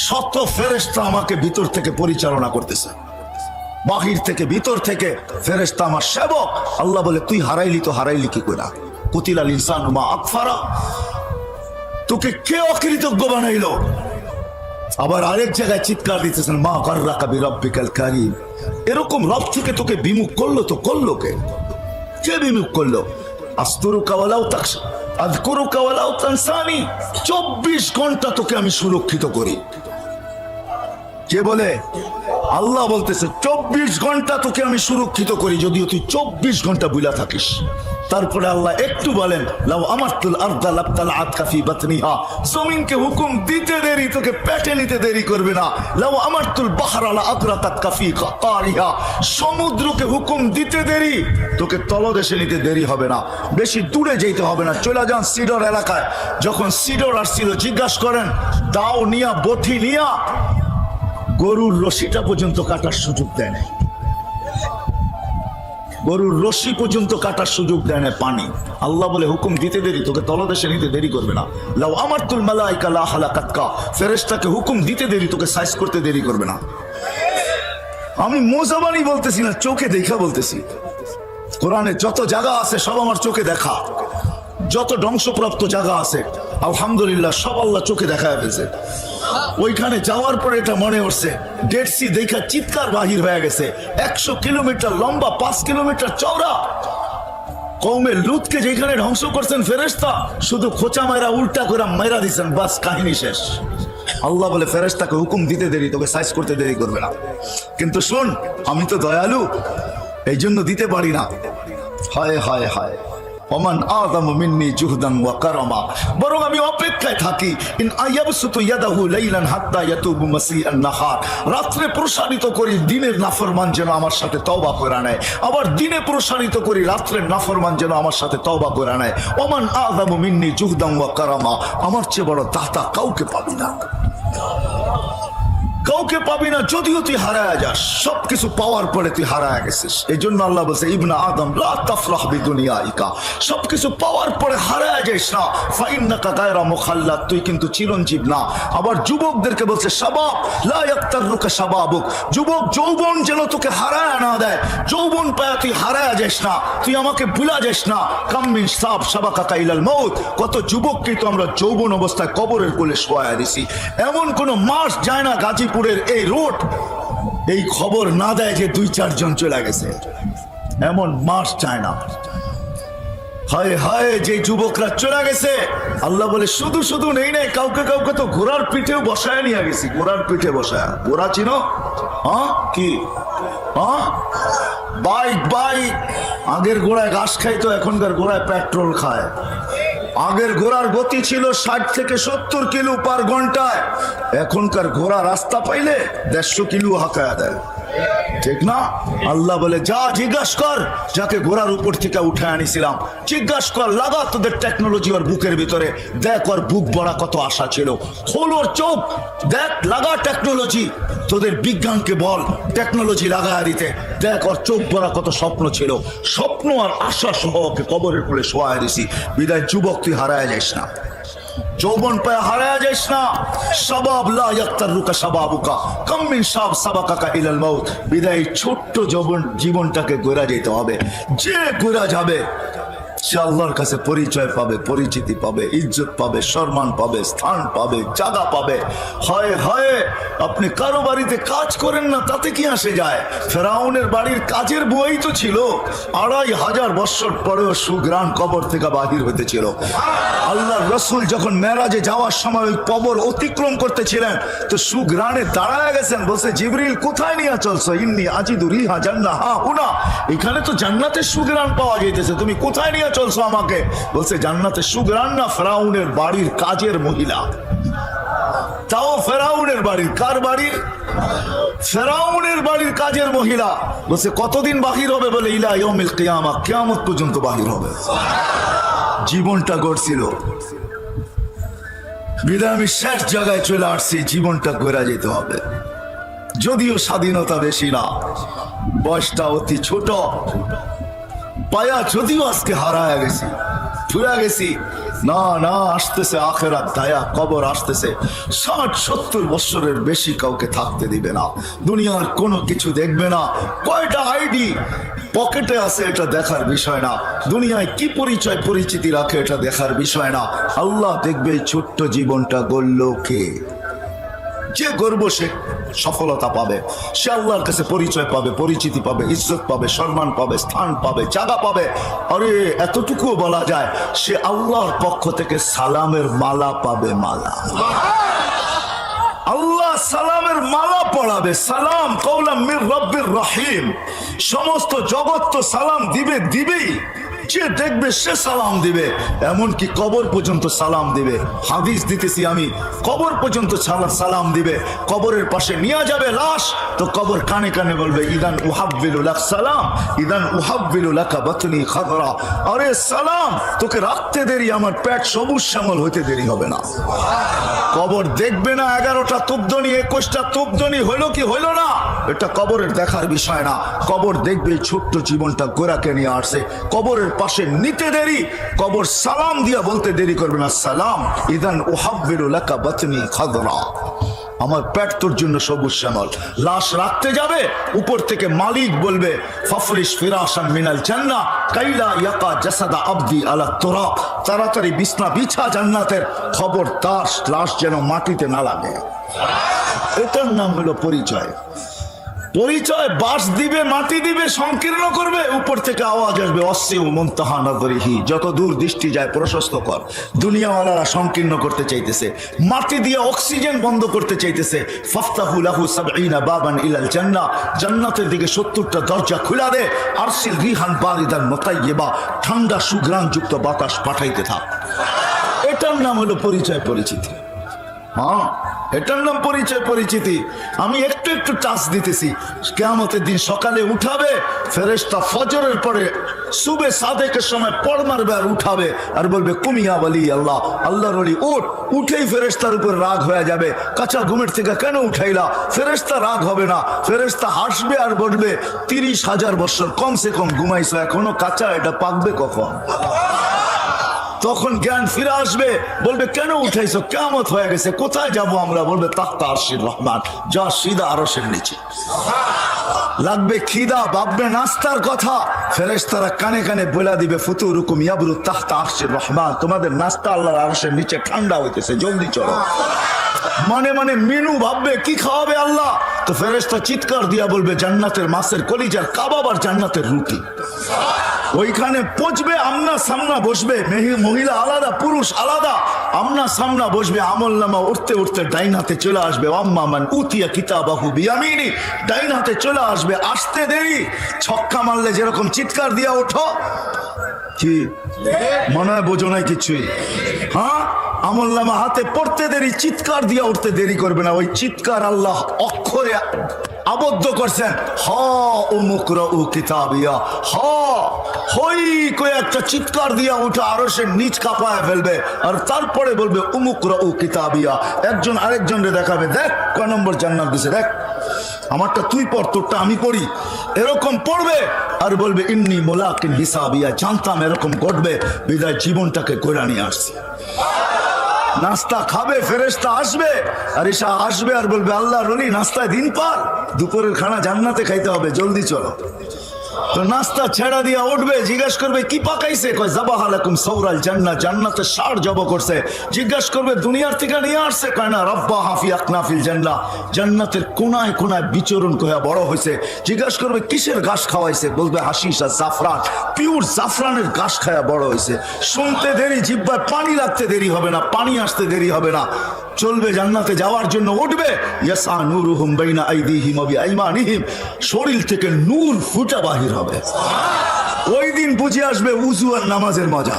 শত ফেরেশতা আমাকে ভিতর থেকে পরিচালনা করতেছে, বাহির থেকে ভিতর থেকে ফেরেশতা আমার সেবক। আল্লাহ বলে তুই হারাইলি, তো হারাইলি কি করে? কুতিলাল ইনসানু মা আকফারা, তোকে কে অকৃতজ্ঞ বানাইলো? আবার আরেক জায়গায় চিৎকার দিতেছেন মা গাররাকা বিরাব্বিকাল কারীম, এরকম রব থেকে তোকে বিমুখ করলো তো করলো কে? কে বিমুখ করলো? আস্তুরুকা ওয়ালাউ তাকশা আযকুরুকা ওয়ালাউ তানসানি, 24 ঘন্টা তোকে আমি সুরক্ষিত করি। কে বলে? আল্লাহ বলতেছে 24 ঘন্টা তোকে আমি সুরক্ষিত করি, যদিও তুই 24 ঘন্টা বুলা থাকিস। তারপরে আল্লাহ একটু বলেন লাউ আমারতুল আরদা লাবতালাআতকা ফি বাতনিহা, জমিনকে হুকুম দিতে দেরি তোকে পেটে নিতে দেরি করবে না। লাউ আমারতুল বাহরা লা আগরাকাতকা ফি কারিহা, সমুদ্রকে হুকুম দিতে দেরি তোকে তলদেশে নিতে দেরি হবে না, বেশি দূরে যেতে হবে না। চলে যান সিডর এলাকায়, যখন সিডর আসছিল জিজ্ঞাসা করেন দাও নিয়া বঠি নিয়া গরুর রশিটা পর্যন্ত কাটার সুযোগ দেয় না, গরুর রশি পর্যন্ত কাটার সুযোগ দেয় না পানি। আল্লাহ বলে হুকুম দিতে দেরি তোকে তলদেশে নিতে দেরি করবে না। লাউ আমারতুল মালাইকা লা হালাকাতকা, ফেরেশতাকে হুকুম দিতে দেরি তোকে সাইজ করতে দেরি করবে না। আমি মোজাবানি বলতেছি না, চোখে দেখা বলতেছি। কোরআনে যত জায়গা আছে সব আমার চোখে দেখা, যত ধ্বংসপ্রাপ্ত জায়গা আছে আলহামদুলিল্লাহ সব আল্লাহ চোখে দেখায় ফেলছে। ওইখানে যাওয়ার পরে এটা মনে হচ্ছে ডেড সি দেখা চিৎকার বাহির হয়ে গেছে, 100 কিলোমিটার লম্বা, 5 কিলোমিটার চওড়া। কওমে লুতকে যেখানে ধ্বংস করছেন ফেরেশতা, শুধু খোঁচা মারা উল্টা করে মাইরা দিচ্ছেন, বাস কাহিনী শেষ। আল্লাহ বলে ফেরেশতাকে হুকুম দিতে দেরি তোকে সাইজ করতে দেরি করবে না। কিন্তু শোন আমি তো দয়ালু, এই জন্য দিতে পারি না। হায় হায় হায়, ওমান আযামু মিন্নি জুহদান ওয়া কারামা, বরং আমি অপেক্ষায় থাকি ইন আয়াবসুতু ইয়াদাহু লাইলান হাত্তা ইয়াতুবু মাসিআন নাহার, রাত্রে প্রসারিত করি দিনের নাফরমান যেন আমার সাথে তওবা করে নেয়, আবার দিনে প্রসারিত করি রাত্রের নাফরমান যেন আমার সাথে তওবা করে নেয়। ওমান আযামু মিন্নি জুহদান ওয়া কারামা, আমার চেয়ে বড় দাতা কাউকে পাবি না, কাউকে পাবি না। যদিও তুই হারায় যাস, সবকিছু পাওয়ার পরে তুই হারায় গেছিস। এই জন্য আল্লাহ বলছে ইবনা আদম লা তাফরাহ বিদুনিয়াইকা, সবকিছু পাওয়ার পরে হারায় যাস না। ফাইন্নাকা গায়রা মুখাল্লাদ, তুই কিন্তু চিরঞ্জীব না। আবার যুবকদেরকে বলছে শাবাব লা ইয়াক্তারুকা শাবাবুক, যুবক যৌবন যেন তোকে হারায় না দেয়, যৌবন পায়া তুই হারায় যাস না, তুই আমাকে ভুলা যাস না। কাম মিন শাব শাবাকাকা ইলাল মাউত, কত যুবককে তো আমরা যৌবন অবস্থায় কবরের কোলে শোয়ায়া দিছি। এমন কোন মাস যায় না গাজীপুরের এই রোড এই খবর না দেয় যে 2-4 জন চলে গেছে, এমন মাস চায় না। হায় হায় যে যুবকরা চলে গেছে, আল্লাহ বলে শুধু শুধু নেই নেই, কাউকে কাউকে তো ঘোড়ার পিঠেও বসায় নিয়ে গেছি, ঘোড়ার পিঠে বসায়। ঘোড়া চিনো? হ্যাঁ কি? হ্যাঁ বাইক বাইক, আগের ঘোড়ায় ঘাস খাইতো, এখনকার ঘোড়ায় পেট্রোল খায়। আগের ঘোড়ার গতি ছিল 60 থেকে 70 কিলো পার ঘন্টায়, এখনকার ঘোড়া রাস্তা পাইলে 150 কিলো হাঁকায়া দেয়, ঠিক না? আল্লাহ বলে যা জিজ্ঞাসা কর যাকে ঘোড়ার উপর থেকে উঠে আনিছিলাম, জিজ্ঞাসা কর, লাগা তোদের টেকনোলজি ওর বুকের ভিতরে, দেখ ওর বুক ভরা কত আশা ছিল, খোল ওর চোখ, দেখ লাগা টেকনোলজি, তোদের বিজ্ঞানকে বল টেকনোলজি লাগায়া দিতে, দেখ ওর চোখ ভরা কত স্বপ্ন ছিল, স্বপ্ন আর আশা সহ ওকে কবরের কোলে শোয়ায় দিছি। বিদায় যুবক তুই হারায় যাস না, যৌবন পায় হারায় যাস না। শাবাব লা ইয়াক্তারুকা শাবাবুকা, কাম মিন শাব সাবাকাকা ইলাল মাউত, বিদায় ছোট্ট জীবনটাকে গড়া যেতে হবে। যে গড়া যাবে সে আল্লাহর কাছে পরিচয় পাবে, পরিচিতি পাবে, ইজ্জত পাবে, সম্মান পাবে, স্থান পাবে, জায়গা পাবে। হয় হয় আপনি কারো বাড়িতে কাজ করেন না, তাতে কি আসে যায়? ফেরাউনের বাড়ির কাজের বুয়াই তো ছিল, 2500 বছর পরেও সুগ্রাণ কবর থেকে বাহির হতেছিল। আল্লাহর রাসূল যখন মেরাজে যাওয়ার সময় ওই কবর অতিক্রম করতেছিলেন, তো সুগ্রাণে দাঁড়ায় গেছেন, বলছে জিবরিল কোথায় নিয়ে চলছো? ইন্নী আজিদু রিহা জান্নাহ হুনা, এখানে তো জান্নাতের সুগ্রাণ পাওয়া যাইতেছে, তুমি কোথায় নিয়ে চলছো আমাকে? বলছে জান্নাতের সুগ্রাণ না, ফেরাউনের বাড়ির কাজের মহিলা। তাও ফেরাউনের বাড়ির, কার বাড়ির? ফেরাউনের বাড়ির কাজের মহিলা। বলছে কতদিন বাহির হবে? বলে ইলা ইয়াউমিল কিয়ামা, কিয়ামত পর্যন্ত বাহির হবে। জীবনটা গড়ছিল, বিদায় আমি শেষ জায়গায় চলে আসছি, জীবনটা গড়া যেতে হবে। যদিও স্বাধীনতা বেশি না, বয়সটা অতি ছোট, পায়া যদিও আজকে হারায় গেছি, ফুরা গেছি। না না, আসতেছে আখেরাত, দায়া কবর আসতেছে। 60-70 বছরের বেশি কাউকে থাকতে দিবে না, দুনিয়ার কোনো কিছু দেখবে না। কয়টা আইডি পকেটে আছে এটা দেখার বিষয় না, দুনিয়ায় কি পরিচয় পরিচিতি রাখে এটা দেখার বিষয় না। আল্লাহ দেখবে এই ছোট্ট জীবনটা গড়ল কে? যে গর্ব সে সফলতা পাবে, সে আল্লাহর কাছে পরিচয় পাবে, পরিচিতি পাবে, ইজ্জত পাবে, সম্মান পাবে, স্থান পাবে, জায়গা পাবে। আরে এতটুকু বলা যায়, সে আল্লাহর পক্ষ থেকে সালামের মালা পাবে। মালা, আল্লাহ সালামের মালা পড়াবে। সালাম কওলাম মির রব্বির রহিম। সমস্ত জগৎ তো সালাম দিবে, দিবেই, যে দেখবে সে সালাম দিবে, এমনকি কবর পর্যন্ত সালাম দিবে। হাদিস দিতেছি আমি, কবর পর্যন্ত সালাম দিবে। কবরের পাশে নিয়ে যাবে লাশ, তো কবর কানে কানে বলবে ইদান উহাব্বিলু লাক সালাম, ইদান উহাব্বিলু লাকা বাতনি খাদরা। আরে সালাম, তোকে রাখতে দেরি, আমার পেট সবুজ শ্যামল হইতে দেরি হবে না। কবর দেখবে না 11টা তুবদনি, 21টা তুবদনি হইলো কি হইলো না, এটা কবরের দেখার বিষয় না। কবর দেখবে ছোট্ট জীবনটা গোরাকে নিয়ে আসছে, কবরের পাশে নিতে দেরি, কবর সালাম দিয়া বলতে দেরি করবে না, সালাম ইদান উহাব্বিলু লাকা বাতনি খাদরা, আমার পেট তোর জন্য সবুজ শ্যামল। লাশ রাখতে যাবে, উপর থেকে মালিক বলবে ফাফরিশ ফিরাশান মিনাল জান্নাহ কাইলা ইয়াকা জাসাদা আবদি আলা তুরাব, তাড়াতাড়ি বিছনা বিছা জান্নাতের, খবরদার লাশ যেন মাটিতে না লাগে। এটার নাম হলো পরিচয়। পরিচয় বাস দিবে, মাটি দিবে, সংকীর্ণ করবে, উপর থেকে আওয়াজ আসবে অসিউ মুনতাহা নাযরিহি, যত দূর দৃষ্টি যায় প্রশস্ত কর। দুনিয়াওয়ালারা সংকীর্ণ করতে চাইতেছে, মাটি দিয়ে অক্সিজেন বন্ধ করতে চাইতেছে। ফাফতাহু লাহু 70 বাবান ইলাল জান্নাহ, জান্নাতের দিকে 70টা দরজা খুলে দে। আরসিল রিহান বারিদান মুতাইয়্যিবা, ঠান্ডা সুঘ্রাণযুক্ত বাতাস পাঠাইতে থাক। এটার নাম হলো পরিচয় পরিচিতি। হ্যাঁ, এটার নাম পরিচয় পরিচিতি। আমি একটু একটু টাচ দিতেছি। কিয়ামতের দিন সকালে উঠাবে ফেরেশতা, ফজরের পরে সুবে সাদেকের সময় পড় মারবে আর উঠাবে আর বলবে কুমিয়া ওয়ালি আল্লাহ, আল্লাহর ওলি উঠ। উঠেই ফেরেশতার উপর রাগ হয়ে যাবে, কাঁচা ঘুমের থেকে কেন উঠাইলা? ফেরেশতা রাগ হবে না, ফেরেশতা হাসবে আর বলবে 30,000 বছর কমসে কম ঘুমাইছো, এখনো কাঁচা, এটা পাকবে কখন? তখন জ্ঞান ফিরে আসবে, বলবে কেন উঠাইছো? কিয়ামত হয়ে গেছে, কোথায় যাব আমরা? বলবে তাহতা আরশির রহমান, যা সিধা আরশের নিচে। লাগবে খিদা, ভাববে নাস্তার কথা, ফেরেশতারা কানে কানে বলে দিবে ফুতুরুকুম ইয়াবরু তাহতা আরশির রহমান, তোমাদের নাস্তা আল্লাহর আরশের নিচে ঠান্ডা হইতেছে, জলদি চলো। মনে মনে মেনু ভাববে কি খাওয়াবে আল্লাহ, তো ফেরেশতা চিৎকার দিয়া বলবে জান্নাতের মাছের কলিজার কাবাব আর জান্নাতের রুটি। ওইখানে পচবে, আমনা সামনা বসবে, মহিলা আলাদা পুরুষ আলাদা, আমনা সামনা বসবে। আমল নামা উঠতে উঠতে ডাইন হাতে চলে আসবে, আম্মা মান উতিয়া কিতাবাহু বিয়ামিনি, ডাইন হাতে চলে আসবে। আসতে দেরি, ছক্কা মারলে যেরকম চিৎকার দিয়া ওঠো, কি মনে হয় বোঝো নাই কিছুই? হ্যাঁ, আমল নামা হাতে পড়তে দেরি, চিৎকার দিয়া উঠতে দেরি করবে না। ওই চিৎকার আল্লাহ অক্ষরে আবদ্ধ করছেন, হ উমুকরাউ কিতাবিয়া, হ হই কয়ে একটা চিৎকার দিয়া উঠে আরশের নিচ কাঁপায় ফেলবে, আর তারপরে বলবে উমুকরাউ কিতাবিয়া। একজন আরেকজনকে দেখাবে, দেখ কয় নম্বর জান্নাত দিছে, দেখ আমারটা তুই পড়, তোরটা আমি পড়ি, এরকম পড়বে আর বলবে ইন্নী মুলাকিন হিসাবিয়া, জানতাম এরকম ঘটবে, বিদায় জীবনটাকে কইরা নিয়ে আসছি। নাস্তা খাবে, ফেরেশতা আসবে, আর ঈশা আসবে আর বলবে আল্লাহর ওলি নাস্তায় দিন পার, দুপুরের খানা জান্নাতে খাইতে হবে, জলদি চলো। তো নাস্তা ছেড়া দিয়া উঠবে, জিজ্ঞাসা করবে কি পাকাইছে, কয় যাবাহা লাকুম সাওরাল জান্নাহ, জান্নাতের ষাঁড় জব করছে। জিজ্ঞাসা করবে দুনিয়ার থেকে নিয়ে আসছে, কয় না রাব্বাহা ফি আকনাফিল জান্নাহ, জান্নাতের কোনায় কোনায় বিচরণ কইয়া বড় হয়েছে। জিজ্ঞাসা করবে কিসের ঘাস খাওয়াইছে, বলবে হাশিশ আর জাফরান, পিওর জাফরানের ঘাস খায়া বড় হয়েছে। শুনতে দেরি, জিহ্বায় পানি লাগতে দেরি হবে না, পানি আসতে দেরি হবে না। চলবে জান্নাতে যাওয়ার জন্য, উঠবে ইয়াসা নূরুহুম বাইনা আইদিহিম ওয়া বিআইমানিহিম, শরীর থেকে নূর ফুটা বাহির হবে। ওই দিন বুঝে আসবে উযু আর নামাজের মজা।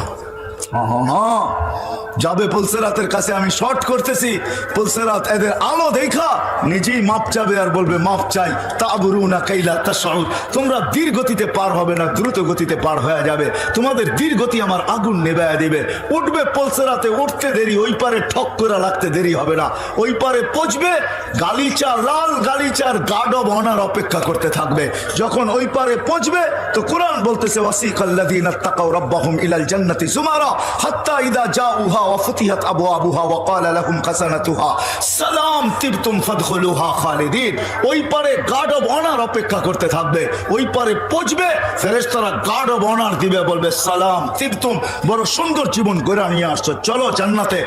যাবে পুলসেরাতের কাছে, আমি শর্ট করতেছি, পুলসেরাত এদের আলো দেখা নিজেই মাপ চাবে আর বলবে মাপ চাই। তাবরুনা কাইলা তাশউর, তোমরা ধীর গতিতে পার হবে না, দ্রুত গতিতে পার হয়ে যাবে, তোমাদের ধীর গতি আমার আগুন নেভায়া দিবে। উঠবে পুলসেরাতে, উঠতে দেরি, ওই পারে ঠক করে লাগতে দেরি হবে না। ওই পারে পৌঁছবে, গালিচা, লাল গালিচার গার্ড অব অনার অপেক্ষা করতে থাকবে। যখন ওই পারে পৌঁছবে তো কোরআন বলতেছে ওয়াসিকাল্লাযীনা তাকাউ রাব্বাহুম ইলাল জান্নাতি যুমারা হাত্তা ইযা জাউহা ওয়া ফুতিহাত আবওয়াবুহা ওয়া ক্বালা লাহুম খাযানাতুহা সালাম তিবতুম ফাদখুলুহা খালিদিন। ওই পারে গার্ড অব অনার অপেক্ষা করতে থাকবে। ওই পারে পৌঁছবে, ফেরেশতারা গার্ড অব অনার দিবে, বলবে সালাম তিবতুম, বড় সুন্দর জীবন গড়ে নিয়ে আসছো, চলো জান্নাতে।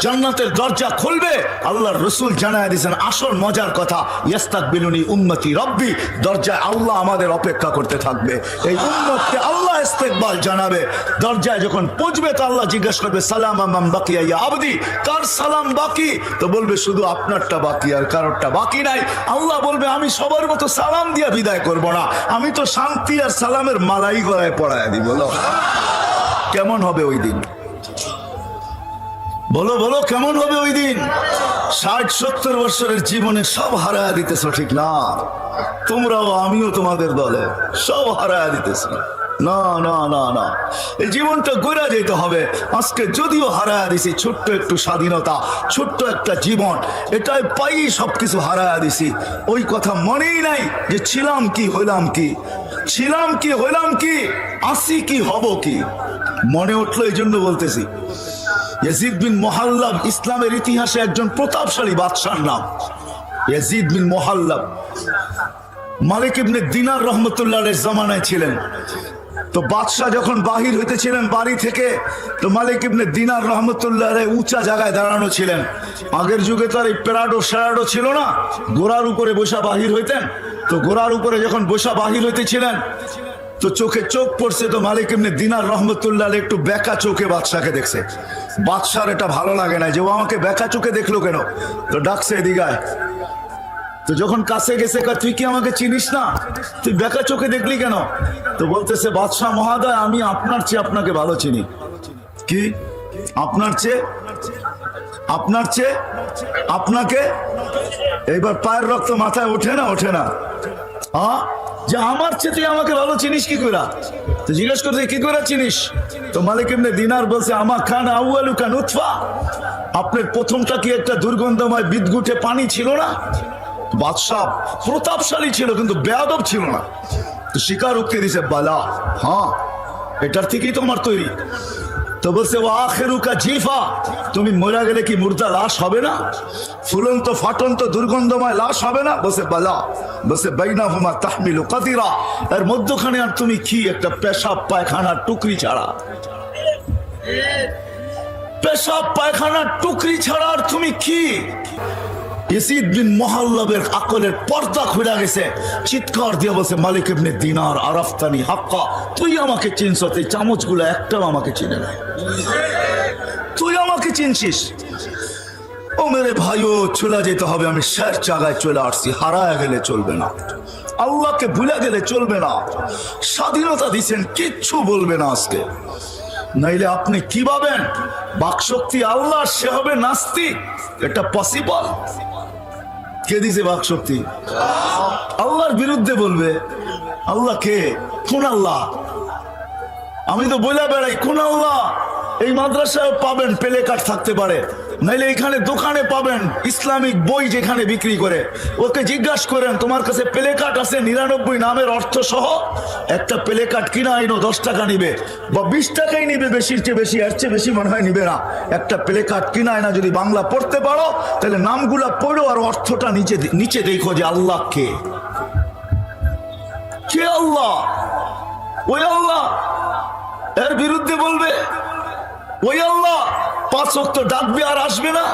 জান্নাতের দরজা খুলবে, আল্লাহর রাসূল জানায় দিয়েছেন আসল মজার কথা, ইস্তাকবিলুনি উম্মতি রব্বি, দরজায় আল্লাহ আমাদের অপেক্ষা করতে থাকবে। এই উম্মতকে আল্লাহ ইস্তেকবাল জানাবে। দরজায় যখন পৌঁছবে তো আল্লাহ জিজ্ঞাসা করবে সালাম আমান বাকিয়া ইয়া আবদি, কার সালাম বাকি? তো বলবে শুধু আপনারটা বাকি, আর কারোরটা বাকি নাই। আল্লাহ বলবে আমি সবার মতো সালাম দিয়া বিদায় করব না, আমি তো শান্তি আর সালামের মালাই গলায় পড়ায় দিব। বলো কেমন হবে ওই দিন? বলো বলো কেমন হবে ওই দিন? 60-70 বছরের জীবনে সব হারায় দিতেছ, ঠিক না? তোমরাও আমিও তোমাদের দলে সব হারায় দিতেছ। না না না না, এই জীবনটা গড়া যেতে হবে। আজকে যদিও হারায় দিছি ছোট্ট একটু স্বাধীনতা, ছোট্ট একটা জীবন, এটাই পাই সবকিছু হারায় দিছি। ওই কথা মনেই নাই যে ছিলাম কি হইলাম কি, ছিলাম কি হইলাম কি, আসি কি হব কি। মনে উঠলো এই জন্য বলতেছি। ইয়াজিদ বিন মুহাল্লাব ইসলামের ইতিহাসে একজন প্রতাপশালী বাদশার নাম। ইয়াজিদ বিন মুহাল্লাব মালিক ইবনে দিনার রহমতুল্লাহের জামানায় ছিলেন। তো বাদশাহ যখন বাহির হইতেছিলেন বাড়ি থেকে, তো মালিক ইবনে দিনার রহমতুল্লাহ উঁচা জায়গায় দাঁড়ানো ছিলেন। আগের যুগে তো আর এই প্যারাডো স্যারাডো ছিল না, ঘোড়ার উপরে বসা বাহির হইতেন। তো ঘোড়ার উপরে যখন বসা বাহির হইতেছিলেন তো চোখে চোখ পড়ছে, তো মালিক ইবনে দিনার রহমতুল্লাহ একটু বেকা চোখে বাদশাকে দেখছে। বাদশার এটা ভালো লাগে না যে ও আমাকে বেকা চোখে দেখলো কেন, তো ডাকছে এদিকায়। তো যখন কাছে গেছে, তুই কি আমাকে চিনিস না, তুই বেকা চোখে দেখলি কেন? তো বলতেছে বাদশাহ মহোদয়, আমি আপনার চেয়ে আপনাকে ভালো চিনি। কি আপনার চেয়ে? আপনার চেয়ে আপনাকে? এইবার পায়ের রক্ত মাথায় ওঠে না, ওঠে না? যে আমার চেয়ে তুই আমাকে ভালো চিনিস কি করে? তো জিজ্ঞেস করতে কি করে চিনিস? তো মালিক ইবনে দিনার বলছে আমা খান আউয়ালুকা নুতফা, আপনার প্রথমটা কি একটা দুর্গন্ধময় বিদঘুটে পানি ছিল না? বাদশাহ প্রতাপশালী ছিল কিন্তু বেয়াদব ছিল না। তো স্বীকারোক্তি দিছে বালা, হ্যাঁ এটার থেকেই তো আমার তৈরি। তো বলছে ও আখিরুকা জিফা, তুমি মরে গেলে কি মুর্দা লাশ হবে না? ফুলন্ত ফাটন্ত দুর্গন্ধময় লাশ হবে না? বলছে বালা। বলছে বাইনাহুমা তাহমিলু কাদিরা, এর মধ্যখানে আর তুমি কি একটা পেশাব পায়খানার টুকরি ছাড়া, পেশাব পায়খানার টুকরি ছাড়া আর তুমি কি? ইয়াজিদ বিন মুহাল্লাবের আকলের পর্দা খুলে গেছে, চিৎকার দিয়ে বলছে মালিক ইবনে দিনার আরাফতানি হাক্কা, তুই আমাকে চিনছ? এই চামচগুলো একটাও আমাকে চিনে না, তুই আমাকে চিনছিস? ও মেরে ভাইও চলে যেতে হবে, আমি শেষ জায়গায় চলে আসছি, হারায় গেলে চলবে না, আল্লাহকে ভুলে গেলে চলবে না। স্বাধীনতা দিচ্ছেন, কিচ্ছু বলবে না আজকে, নাইলে আপনি কি ভাবেন বাকশক্তি আল্লাহ, সে হবে নাস্তিক? এটা পসিবল? কে দিছে বাকশক্তি? আল্লাহর বিরুদ্ধে বলবে। আল্লাহ কে? কোন আল্লাহ? আমি তো বলে বেড়াই কোন আল্লাহ? এই মাদ্রাসায় পাবেন প্লে কার্ড থাকতে পারে, নাইলে এখানে দোকানে পাবেন ইসলামিক বই যেখানে বিক্রি করে, ওকে জিজ্ঞাসা করেন তোমার কাছে প্লে কার্ড আছে 99 নামের অর্থ সহ? একটা প্লে কার্ড কিনা আইনো 10 টাকা নিবে বা 20 টাকাই নিবে, বেশির চেয়ে বেশি, এর চেয়ে বেশি মনে হয় নিবে না। একটা প্লে কার্ড কিনা আইনা যদি বাংলা পড়তে পারো তাহলে নামগুলা পড়ো আর অর্থটা নিচে নিচে দেখো যে আল্লাহ কে, কে আল্লাহ। ওই আল্লাহ এর বিরুদ্ধে বলবে, ওই আল্লাহ 5 ওয়াক্ত ডাকবে আর আসবে না।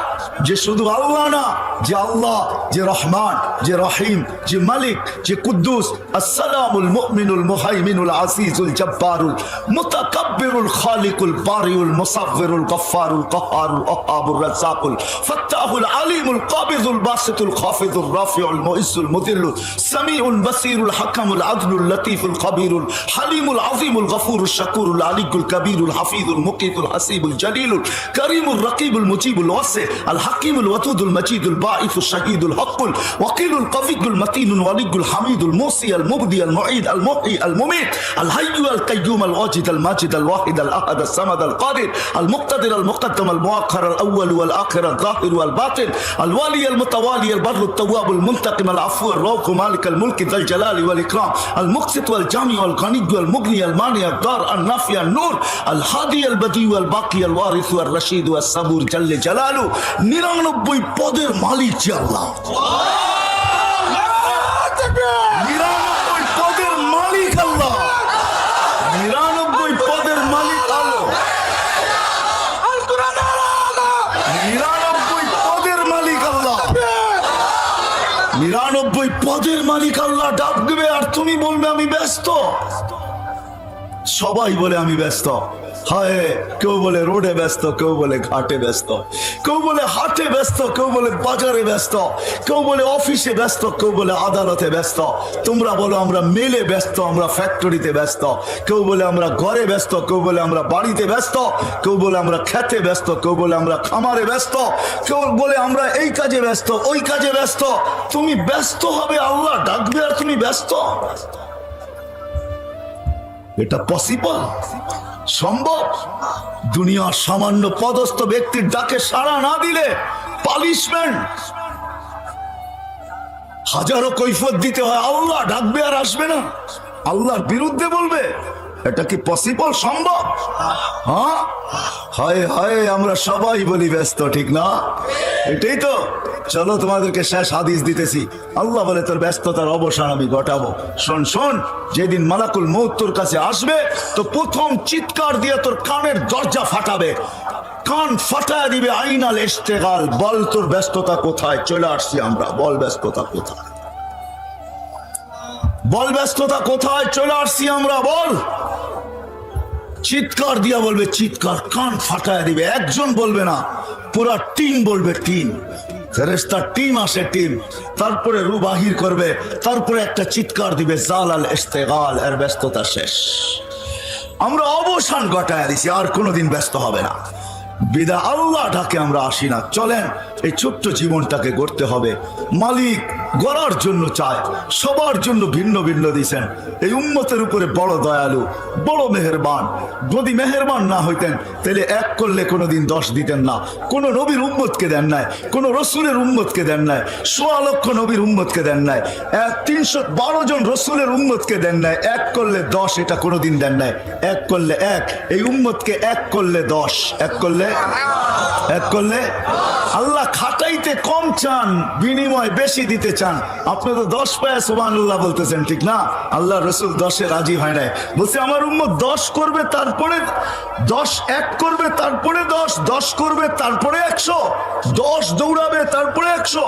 যে শুধু আল্লাহ না, যে আল্লাহ, যে রহমান, যে রহিম, যে মালিক, যে কুদ্দুস, আসসালামুল মুমিনুল মুহাইমিনুল আসিজুল জব্বারুল মুতাকাব্বিরুল খালিকুল বারিউল মুসাফফিরুল গফফারুল কাহ্হারুল ওয়াহাবুর রাজ্জাকুল ফাত্তাহুল আলিমুল কাবিদুল বাসিতুল খাফিদুর রাফিউল মুইসুল মুদিল্লুল সামিউল বাসিরুল হাকামুল আদলুল লতীফুল খবীরুল হালিমুল আযীমুল গফুরুল শাকুরুল আলিকুল কবীরুল হাফিজুল মুকিতুল হাসিবুল জলিলুল করিমুল রকিবুল মুজিবুল ওয়াসি আল হাকিমুল ওয়াদুদুল মজিদুল বাঈসুল শাহীদুল হকুল ওয়াকিলুল কবিয়ুল মতিনুল ওয়ালিকুল হামিদুল মুসি আল মুবদি আল মুঈদ আল মুহয়ি আল মুমীত আল হাইয়্যু আল কাইয়্যুম আল ওয়াজিদ আল মাজিদ আল ওয়াহিদ আল আহাদ আল সামাদ আল কাদির আল মুক্তাদির আল মুকদ্দাম আল মুআখ্খার আল আউয়াল ওয়াল আখির আল যাহির ওয়াল বাতিন আল ওয়ালি আল মুতাওয়ালি আল বাররু আত তাওয়াব আল মুনতাকিম আল আফু আর রাউফ মালিক আল মুলক যাল জালালি ওয়াল ইকরাম আল মুকসিত ওয়াল জামি ওয়াল গানি ওয়াল মুগনি আল মানি আল দার আল নাফি আল নূর আল হাদি আল বদি ওয়াল বাকি আল ওয়ারিস ওয়াল রশিদ ওয়াস সাবুর জাল্লে জালালু। 99 পদের মালিক যে আল্লাহ, 99 পদের মালিক আল্লাহ, 99 পদের মালিক আল্লাহ, 99 পদের মালিক আল্লাহ, 99 পদের মালিক আল্লাহ ডাক দেবে আর তুমি বলবে আমি ব্যস্ত। সবাই বলে আমি ব্যস্ত। হায়, কেউ বলে রোডে ব্যস্ত, কেউ বলে ঘাটে ব্যস্ত, কেউ বলে হাটে ব্যস্ত, কেউ বলে বাজারে ব্যস্ত, কেউ বলে অফিসে ব্যস্ত, কেউ বলে আদালতে ব্যস্ত। তোমরা বলো আমরা মেলে ব্যস্ত, আমরা ফ্যাক্টরিতে ব্যস্ত, কেউ বলে আমরা ঘরে ব্যস্ত, কেউ বলে আমরা বাড়িতে ব্যস্ত, কেউ বলে আমরা খেতে ব্যস্ত, কেউ বলে আমরা খামারে ব্যস্ত, কেউ বলে আমরা এই কাজে ব্যস্ত, ওই কাজে ব্যস্ত। তুমি ব্যস্ত হবে, আল্লাহ ডাকবে আর তুমি ব্যস্ত? এটা পসিবল? সম্ভব? দুনিয়ার সামান্য পদস্থ ব্যক্তির ডাকে সাড়া না দিলে পানিশমেন্ট, হাজারো কৈফিয়ত দিতে হয়। আল্লাহ ডাকবে আর আসবে না, আল্লাহর বিরুদ্ধে বলবে। এটা কি পসিবল? সম্ভব? হ্যাঁ, হায় হায়, আমরা সবাই বলি ব্যস্ত, ঠিক না? এটাই তো। চলো তোমাদেরকে শেষ হাদিস দিতেছি। আল্লাহ বলে তোর ব্যস্ততার অবসান আমি ঘটাবো। শোন শোন, যেদিন মালাকুল মউত তোর কাছে আসবে তো প্রথম চিৎকার দিয়ে তোর কানের দরজা ফাটাবে, কান ফাটায় দিবে। আইনাল ইশতিগাল, বল তোর ব্যস্ততা কোথায়? চলে আসছি আমরা, বল ব্যস্ততা কোথায়? বল ব্যস্ততা কোথায়? চলে আসছি আমরা, বল। চিৎকার দিয়া বলবে, চিৎকার, কান ফাটায় দিবে। একজন বলবে না, পুরা টিম বলবে, টিম, ফেরেশতার টিম আসে, টিম। তারপরে রূহ বাহির করবে, তারপরে একটা চিৎকার দিবে, জালাল ইশতিগাল, এর ব্যস্ততা শেষ। আমরা অবসান ঘটায় দিছি, আর কোনোদিন ব্যস্ত হবে না। বিদা আল্লাহ ডাকে আমরা আসি না। চলেন এই ছোট্ট জীবনটাকে গড়তে হবে। মালিক গড়ার জন্য চায়, সবার জন্য ভিন্ন ভিন্ন দিয়েছেন। এই উম্মতের উপরে বড় দয়ালু, বড় মেহেরবান। যদি মেহেরবান না হইতেন তাহলে এক করলে কোনোদিন 10 দিতেন না। কোন নবীর উম্মতকে দেন নাই, কোন রসুলের উম্মতকে দেন নাই, 1.25 লক্ষ নবীর উম্মতকে দেন নাই, 312 জন রসুলের উম্মতকে দেন নাই। এক করলে 10, এটা কোনোদিন দেন নাই। এক করলে 1, এই উম্মতকে এক করলে 10, এক করলে আল্লাহ খাটাইতে কম চান, বিনিময় বেশি দিতে চান। আপনি তো 10 পায় সুবহানাল্লাহ বলতেছেন, ঠিক না? আল্লাহ রসুল 10-এ রাজি হয় নাই, বলছে আমার উম্মত 10 করবে, তারপরে 10, 1 করবে, তারপরে 10 করবে, তারপরে 100, 10 দৌড়াবে, তারপরে 100।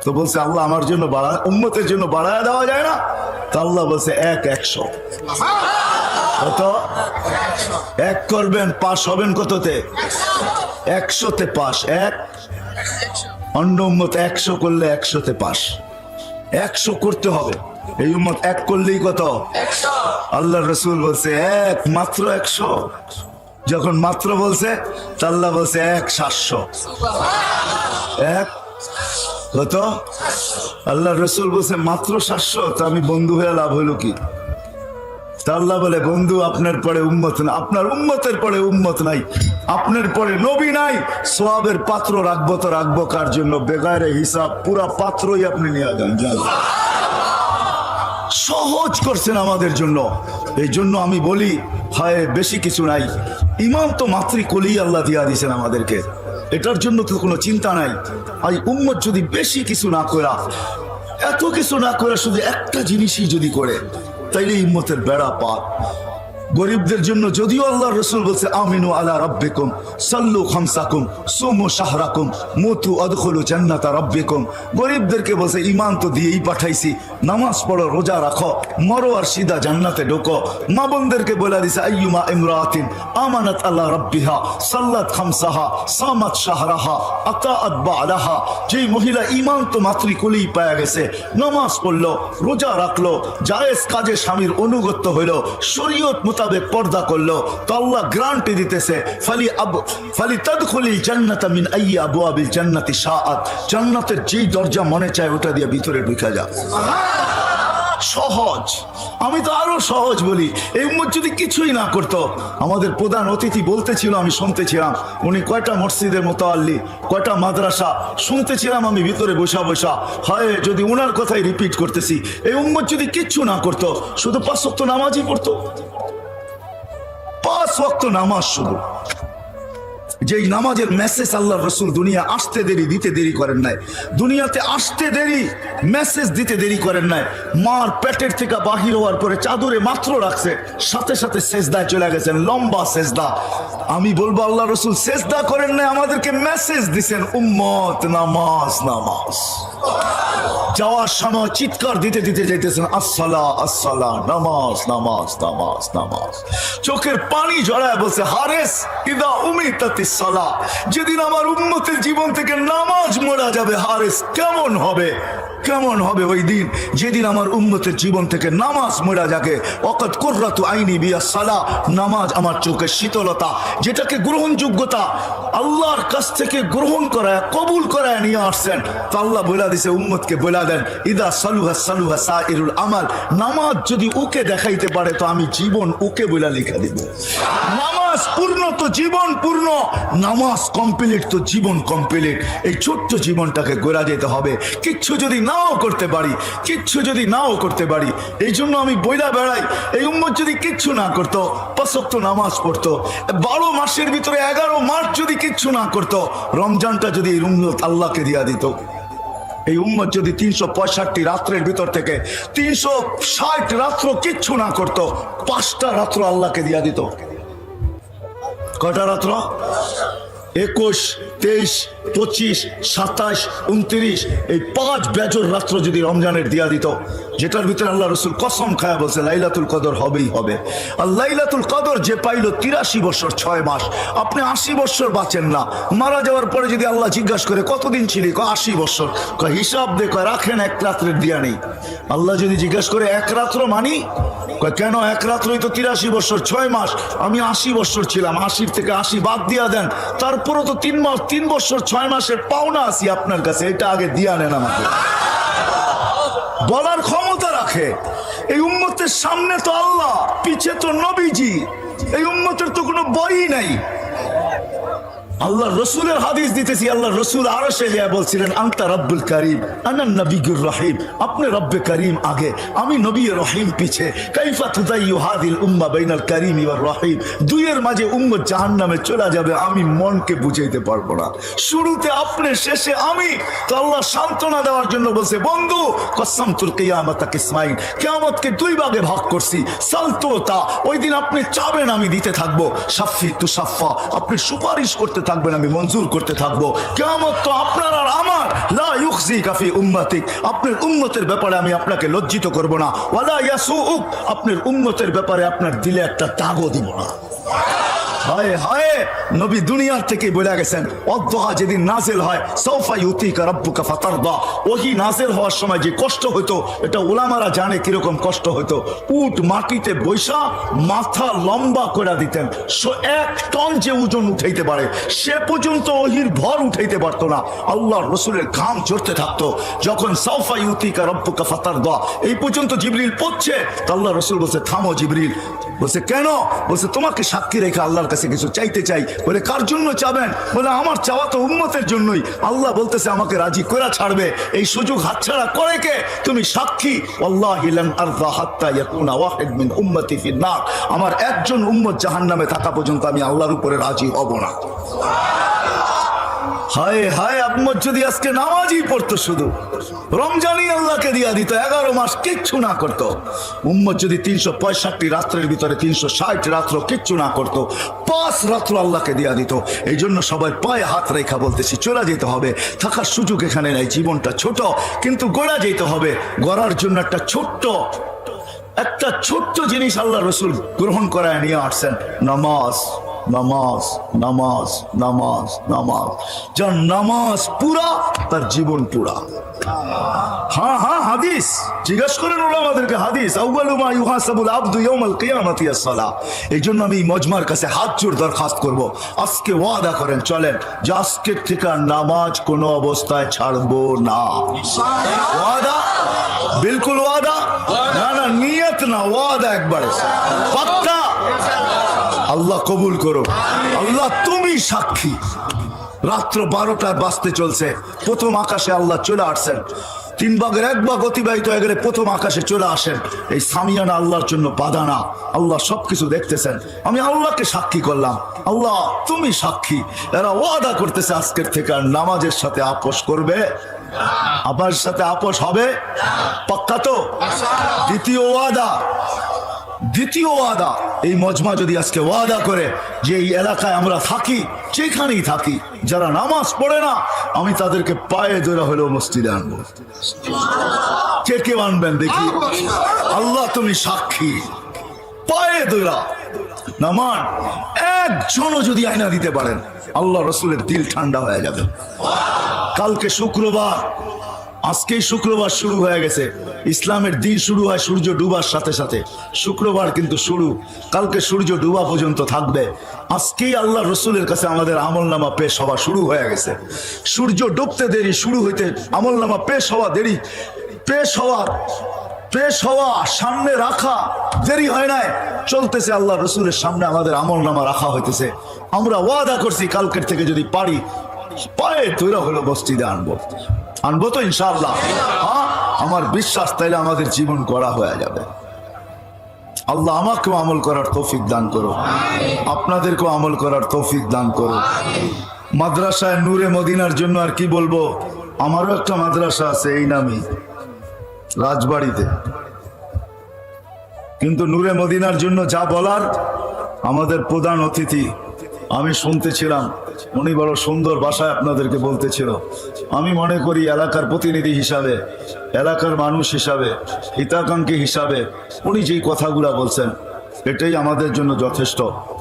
তো বলছে আল্লাহ আমার জন্য উম্মতের জন্য বাড়ায় দেওয়া যায় না? তো আল্লাহ বলছে 100। কত? 1 করবেন, পাস হবেন কততে? 100-তে পাস। অন্য উম্মত 100 করলে 100-তে পাস। 100 করতে হবে। এই উম্মত 1 করলেই কত? 100। আল্লাহ রসুল বলছে মাত্র 100। যখন মাত্র বলছে, আল্লাহ বলছে 700। কত? আল্লাহ রসুল বলছে মাত্র 700। তো আমি বন্ধু হয়ে লাভ হইল কি? আল্লাহ বলে, বন্ধু আপনার পরে উম্মত না, আপনার উম্মতের পরে উম্মত নাই, আপনার পরে নবী নাই। সওয়াবের পাত্র রাখবো তো রাখবো কার জন্য? বেগারে হিসাব পুরা পাত্রই আপনি নিয়ে যান। সহজ করছেন আমাদের জন্য। এই জন্য আমি বলি, হায় বেশি কিছু নাই, ইমান তো মাতৃকলি আল্লাহ দিয়া দিয়েছেন আমাদেরকে, এটার জন্য তো কোনো চিন্তা নাই। এই উম্মত যদি বেশি কিছু না করা, এত কিছু না করে শুধু একটা জিনিসই যদি করে, তাইলে উম্মতের বেড়া পার। গরিবদের জন্য যদিও আল্লাহ রসুল বলছে আমিনু আলা রাব্বিকুম সাল্লু খামসাকুম সুমু শাহরাকুম মুতু আদখুলু জান্নাতা রাব্বিকুম, গরিবদেরকে বলছে ঈমান তো দিয়েই পাঠাইছি, নামাজ পড়ো, রোজা রাখো, মরো আর সিধা জান্নাতে ঢোকো। মা বোনদেরকে বলে দিছে আইয়ুমা ইমরাতিন আমানাত আলা রাব্বিহা সাল্লাত খামসাহা সামাত শাহরাহা আতাআত বা'লাহা, যেই মহিলা ঈমান তো মাতৃকুলেই পাওয়া গেছে, নামাজ পড়লো, রোজা রাখলো, জায়েজ কাজে স্বামীর অনুগত্য হইলো, শরীয়ত মোতাবেক পর্দা করলো, তো আল্লাহ গ্যারান্টি দিতেছে ফালি তাদখুলিল জান্নাতা মিন আইয়ি আবওয়াবিল জান্নাতি শাআত, জান্নাতের যেই দরজা মনে চায় ওটা দিয়ে ভিতরে ঢুকে যা। সহজ। আমি তো আরো সহজ বলি। এই উম্মত যদি কিছুই না করতো, আমাদের প্রধান অতিথি বলতেছিল, আমি শুনতেছিলাম, উনি কয়টা মসজিদের মুতাআল্লি, কয়টা মাদ্রাসা শুনতেছিলাম আমি ভিতরে বসা বসা। হয় যদি ওনার কথাই রিপিট করতেছি, এই উম্মত যদি কিচ্ছু না করতো, শুধু 5 ওয়াক্ত নামাজই পড়তো, 5 ওয়াক্ত নামাজ শুধু, যেই নামাজের মেসেজ আল্লাহ রসুল দুনিয়া আসতে দেরি দিতে দেরি করেন নাই, দুনিয়াতে আসতে দেরি মেসেজ দিতে দেরি করেন নাই। মার পেটের থেকে বাহির হওয়ার পরে চাদরে মাত্র রাখছে, সাথে সাথে সেজদায় চলে গেছেন, লম্বা সেজদা। আমি বলবো আল্লাহ রসুল সেজদা করেন নাই, আমাদেরকে মেসেজ দিছেন উম্মত নামাজ নামাজ। যাওয়ার সময় চিৎকার দিতে দিতে যাইতেছেন আসসালা আসসালা, নামাজ নামাজ নামাজ নামাজ। চোখের পানি জড়ায় বলছে হারেস ইদা উমিতাতিস সালাহ, যেদিন আমার উম্মতের জীবন থেকে নামাজ মোড়া যাবে, হারেস কেমন হবে, কেমন হবে ওই দিন যেদিন আমার উম্মতের জীবন থেকে নামাজ মোড়া যাবে। ওয়াকাদ কুররাতু আইনি বিয়াস সালাহ, নামাজ আমার চোখের শীতলতা, যেটাকে গ্রহণযোগ্যতা আল্লাহর কাছ থেকে গ্রহণ করায় কবুল করায় নিয়ে আসছেন। তো আল্লাহ বলে দিছে উম্মতকে বলে দেন ইদা সালুহা সালুহা সাইরুল আমাল, নামাজ যদি ওকে দেখাইতে পারে তো আমি জীবন ওকে বলে লিখে দিব। নামাজ পূর্ণ তো জীবন পূর্ণ, নামাজ কমপ্লিট তো জীবন কমপ্লিট। এই ছোট্ট জীবনটাকে গোড়া যেতে হবে। কিচ্ছু যদি নাও করতে পারি, কিচ্ছু যদি নাও করতে পারি, এই জন্য আমি বইলা বেড়াই, এই উম্মত যদি কিচ্ছু না করতো, 5 ওয়াক্ত নামাজ পড়তো, 12 মাসের ভিতরে 11 মাস যদি কিচ্ছু না করতো, রমজানটা যদি এই উম্মত আল্লাহকে দিয়া দিত, এই উম্মত যদি 365 রাত্রের ভিতর থেকে 360 রাত্র কিচ্ছু না করতো, 5টা রাত্র আল্লাহকে দিয়া দিত। কয়টা রাত্র? 21, 23, 25, 27, 29, এই 5 বেজর রাত্র যদি রমজানের দিয়া দিত, যেটার ভিতরে আল্লাহ রসুল কসম খায়া বলছে লাইলাতুল কদর হবেই হবে। আর লাইলাতুল কদর যে পাইল 83 বছর 6 মাস, আপনি 80 বছর বাঁচেন না। মারা যাওয়ার পরে যদি আল্লাহ জিজ্ঞাসা করে কতদিন ছিলি, 80 বছর, হিসাব দে, রাখেন 1 রাত্রের দিয়া নেই। আল্লাহ যদি জিজ্ঞাসা করে 1 রাত্র মানি, কেন 1 রাত্রই তো 83 বছর 6 মাস, আমি 80 বছর ছিলাম, 80 থেকে 80 বাদ দিয়া দেন, তারপরে তো 3 বছর 6 মাসের পাওনা আছি আপনার কাছে, এটা আগে দিয়া নেন আমাকে। বলার ক্ষমতা রাখে। এই উম্মতের সামনে তো আল্লাহ, পিছে তো নবীজি, এই উম্মতের তো কোনো বই নাই। আল্লাহ রসুলের হাদিস দিতেছি, আল্লাহ রসুল আরশে গিয়ে বলছিলেন আনতা রব্বুল করিম আনা নবিয়ুর রহিম, আপনি রব্বে করিম আগে, আমি নবী রহিম পিছে। কাইফা তুদাইয়ু হাদিল উম্মাহ বাইনাল করিম ওয়ার রহিম, দুইয়ের মাঝে উম্মত জাহান্নামে চলে যাবে, আমি মনকে বুঝাইতে পারবো না। শুরুতে আপনি, শেষে আমি। তো আল্লাহ সান্ত্বনা দেওয়ার জন্য বলছে বন্ধু কসসামতুল কিয়ামাতা কিসমাইন, কিয়ামতকে 2 ভাগে ভাগ করছি। সালতুতা, ওই দিন আপনি চাবেন আমি দিতে থাকবো, সাফি তু সাফা, আপনি সুপারিশ করতে থাকবেন আমি মঞ্জুর করতে থাকবো। কিয়ামত তো আপনার আর আমার, লা ইউখজিকা ফি উম্মতিক, আপনার উম্মতের ব্যাপারে আমি আপনাকে লজ্জিত করব না, ওয়ালা ইয়াসুউক, আপনার উম্মতের ব্যাপারে আপনার দিলে একটা দাগও দিব না। হায় হায়, নবী দুনিয়ার থেকে বলে গেছেন অদ্দোহা যেদিন নাজিল হয় সাউফা ইউতিকা রাব্বুকা ফাতারদা, ওহি নাজিল হওয়ার সময় যে কষ্ট হতো, এটা উলামারা জানে কিরকম কষ্ট হতো। উট মাটিতে বৈশা মাথা লম্বা করে দিতেন, 1 টন যে ওজন উঠাইতে পারে সে পর্যন্ত ওহির ভর উঠাইতে পারতো না। আল্লাহর রসুলের ঘাম ঝরতে থাকতো। যখন সাউফা ইউতিকা রাব্বুকা ফাতারদা এই পর্যন্ত জিবরিল পড়ছে, তো আল্লাহ রসুল বলছে থামো জিবরিল। বলছে কেন? বলছে তোমাকে সাক্ষী রেখে আল্লাহর কাছে কিছু চাইতে চাই। বলে কার জন্য চাবেন? বলে আমার চাওয়া তো উম্মতের জন্যই। আল্লাহ বলতেছে আমাকে রাজি করে ছাড়বে, এই সুযোগ হাতছাড়া করে কে? তুমি সাক্ষী। ওয়াল্লাহি লান আরযা হাত্তা ইয়াকুনা ওয়াহিদ মিন উম্মতি ফিন নার, আমার একজন উম্মত জাহান্নামে থাকা পর্যন্ত আমি আল্লাহর উপরে রাজি হব না। হায় হায়, আম্মদ যদি আজকে নামাজই পড়তো, শুধু রমজানই আল্লাহকে দিয়া দিত, 11 মাস কিচ্ছু না করতো। উম্মত যদি 365 রাত্রের ভিতরে 360 রাত্র কিচ্ছু না করতো, 5 রাত্র আল্লাহকে দিয়া দিত। এই জন্য সবাই পায়ে হাত রেখা বলতেছি, চলে যেতে হবে, থাকার সুযোগ এখানে নাই। জীবনটা ছোট, কিন্তু গড়া যেতে হবে। গড়ার জন্য একটা ছোট্ট জিনিস আল্লাহ রসুল গ্রহণ করায় নিয়ে আসছেন, নামাজ। নামাজ নামাজ নামাজ নামাজ, যার নামাজ পুরা তার জীবন পুরা। হ্যাঁ হ্যাঁ, হাদিস জিজ্ঞাসা করেন ওলামাদেরকে, হাদিস আউয়ালু মা ইউহাসাবুল আবদু ইয়াউমাল কিয়ামাতি আস-সালাহ। এই জন্য আমি মজমার কাছে হাত জোড় দরখাস্ত করব, আজকে ওয়াদা করেন, চলেন যে আজকের থেকে নামাজ কোনো অবস্থায় ছাড়বো না। ওয়াদা, বিলকুল ওয়াদা, না না নিয়ত না, ওয়াদা একবারে পাক্কা। আল্লাহ কবুল করো। আল্লাহ তুমি সাক্ষী, রাত্র 12টার বাজতে চলছে, প্রথম আকাশে আল্লাহ চলে আসছেন। 3 ভাগের 1 ভাগ অতিবাহিত হয়ে গেলে প্রথম আকাশে চলে আসেন। এই সামিয়ানা আল্লাহর জন্য বাধা না, আল্লাহ সবকিছু দেখতেছেন। আমি আল্লাহকে সাক্ষী করলাম, আল্লাহ তুমি সাক্ষী। এরা ওয়াদা করতেছে আজকের থেকে আর নামাজের সাথে আপোষ করবে, আমার সাথে আপোষ হবে, পাক্কা তো? দ্বিতীয় ওয়াদা, এই মজমা যদি আজকে ওয়াদা করে যে এই এলাকায় আমরা থাকি, যেখানেই থাকি, যারা নামাজ পড়ে না, আমি তাদেরকে পায়ে ধরে হলেও মসজিদে আনবো। কে কে আনবেন দেখি? আল্লাহ তুমি সাক্ষী, পায়ে ধরা নামান একজনও যদি আয়না দিতে পারেন, আল্লাহ রসুলের দিল ঠান্ডা হয়ে যাবে। কালকে শুক্রবার, আজকেই শুক্রবার শুরু হয়ে গেছে। ইসলামের দিন শুরু হয় সূর্য ডুবার সাথে সাথে, শুক্রবার কিন্তু শুরু, কালকে সূর্য ডুবা পর্যন্ত থাকবে। আজকেই আল্লাহ রসুলের কাছে আমাদের আমলনামা পেশ হওয়া শুরু হয়ে গেছে। সূর্য ডুবতে দেরি, শুরু হইতে আমলনামা পেশ হওয়া দেরি, পেশ হওয়া সামনে রাখা দেরি হয় নাই, চলতেছে। আল্লাহ রসুলের সামনে আমাদের আমলনামা রাখা হইতেছে। আমরা ওয়াদা করছি কালকের থেকে যদি পারি পায়ে তৈরি হলো মসজিদে আনবো তো ইনশাআল্লাহ। হ্যাঁ, আমার বিশ্বাস, তাইলে আমাদের জীবন গড়া হয়ে যাবে। আল্লাহ আমাকেও আমল করার তৌফিক দান করো, আপনাদেরকেও আমল করার তৌফিক দান করো। মাদ্রাসায় নূরে মদিনার জন্য আর কি বলবো, আমারও একটা মাদ্রাসা আছে এই নামই, রাজবাড়িতে। কিন্তু নূরে মদিনার জন্য যা বলার, আমাদের প্রধান অতিথি আমি শুনতেছিলাম, উনি বড় সুন্দর ভাষায় আপনাদেরকে বলতেছিল। আমি মনে করি এলাকার প্রতিনিধি হিসাবে, এলাকার মানুষ হিসাবে, হিতাকাঙ্ক্ষী হিসাবে উনি যেই কথাগুলো বলছেন, এটাই আমাদের জন্য যথেষ্ট।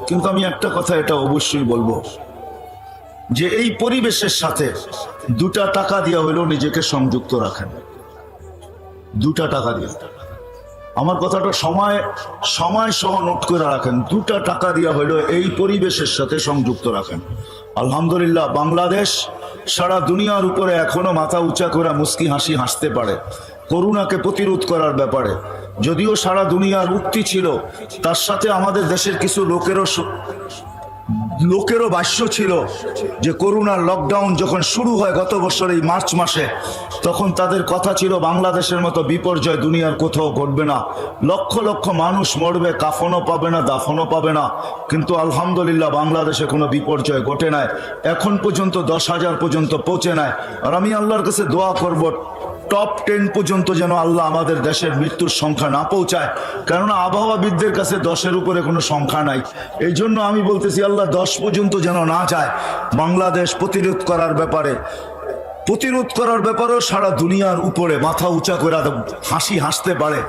কিন্তু আমি একটা কথা এটা অবশ্যই বলবো, যে এই পরিবেশের সাথে 2টা টাকা দিয়ে হলেও নিজেকে সংযুক্ত রাখেন। 2টা টাকা দিয়ে, আমার কথাটা সময় সহ নোট করে রাখেন। 2টা টাকা দিয়া হইলো এই পরিবেশের সাথে সংযুক্ত রাখেন। আলহামদুলিল্লাহ, বাংলাদেশ সারা দুনিয়ার উপরে এখনো মাথা উঁচা করে মুস্কি হাসি হাসতে পারে করোনাকে প্রতিরোধ করার ব্যাপারে। যদিও সারা দুনিয়ার উক্তি ছিল, তার সাথে আমাদের দেশের কিছু লোকেরও ভাষ্য ছিল যে করোনার লকডাউন যখন শুরু হয় গত বছর এই মার্চ মাসে, তখন তাদের কথা ছিল বাংলাদেশের মতো বিপর্যয় দুনিয়ার কোথাও ঘটবে না, লক্ষ লক্ষ মানুষ মরবে, কাফনও পাবে না, দাফনও পাবে না। কিন্তু আলহামদুলিল্লাহ বাংলাদেশে কোনো বিপর্যয় ঘটে নাই, এখন পর্যন্ত 10,000 পর্যন্ত পৌঁছে নাই। আর আমি আল্লাহর কাছে দোয়া করব টপ 10 পর্যন্ত যেন আল্লাহ আমাদের দেশের মৃত্যুর সংখ্যা না পৌঁছায়, কেননা আবহাওয়াবিদদের কাছে 10-এর উপরে কোনো সংখ্যা নাই। এই জন্য আমি বলতেছি আল্লাহ 10 পর্যন্ত যেন না যায়। বাংলাদেশ প্রতিরোধ করার ব্যাপারেও সারা দুনিয়ার উপরে মাথা উঁচা করে হাসি হাসতে পারে।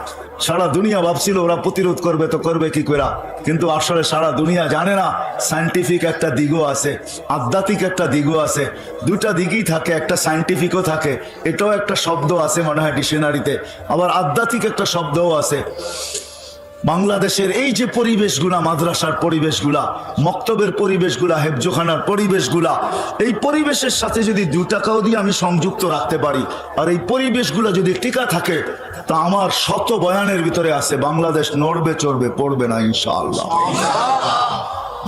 সারা দুনিয়া ভাবছিল ওরা প্রতিরোধ করবে, তো করবে কি করে, কিন্তু আসলে সারা দুনিয়া জানে না সায়েন্টিফিক একটা দিকও আছে, আধ্যাত্মিক একটা দিকও আছে। 2টা দিকই থাকে, একটা সায়েন্টিফিকও থাকে, এটাও একটা শব্দ আছে মনে হয় ডিকশনারিতে, আবার আধ্যাত্মিক একটা শব্দও আছে। বাংলাদেশের এই যে পরিবেশগুলা, মাদ্রাসার পরিবেশগুলা, মক্তবের পরিবেশগুলা, হেফজোখানার পরিবেশগুলা, এই পরিবেশের সাথে যদি 2 টাকাও দিয়ে আমি সংযুক্ত রাখতে পারি, আর এই পরিবেশগুলা যদি টিকা থাকে, তা আমার শত বয়ানের ভিতরে আছে বাংলাদেশ নড়বে চড়বে পড়বে না ইনশাআল্লাহ।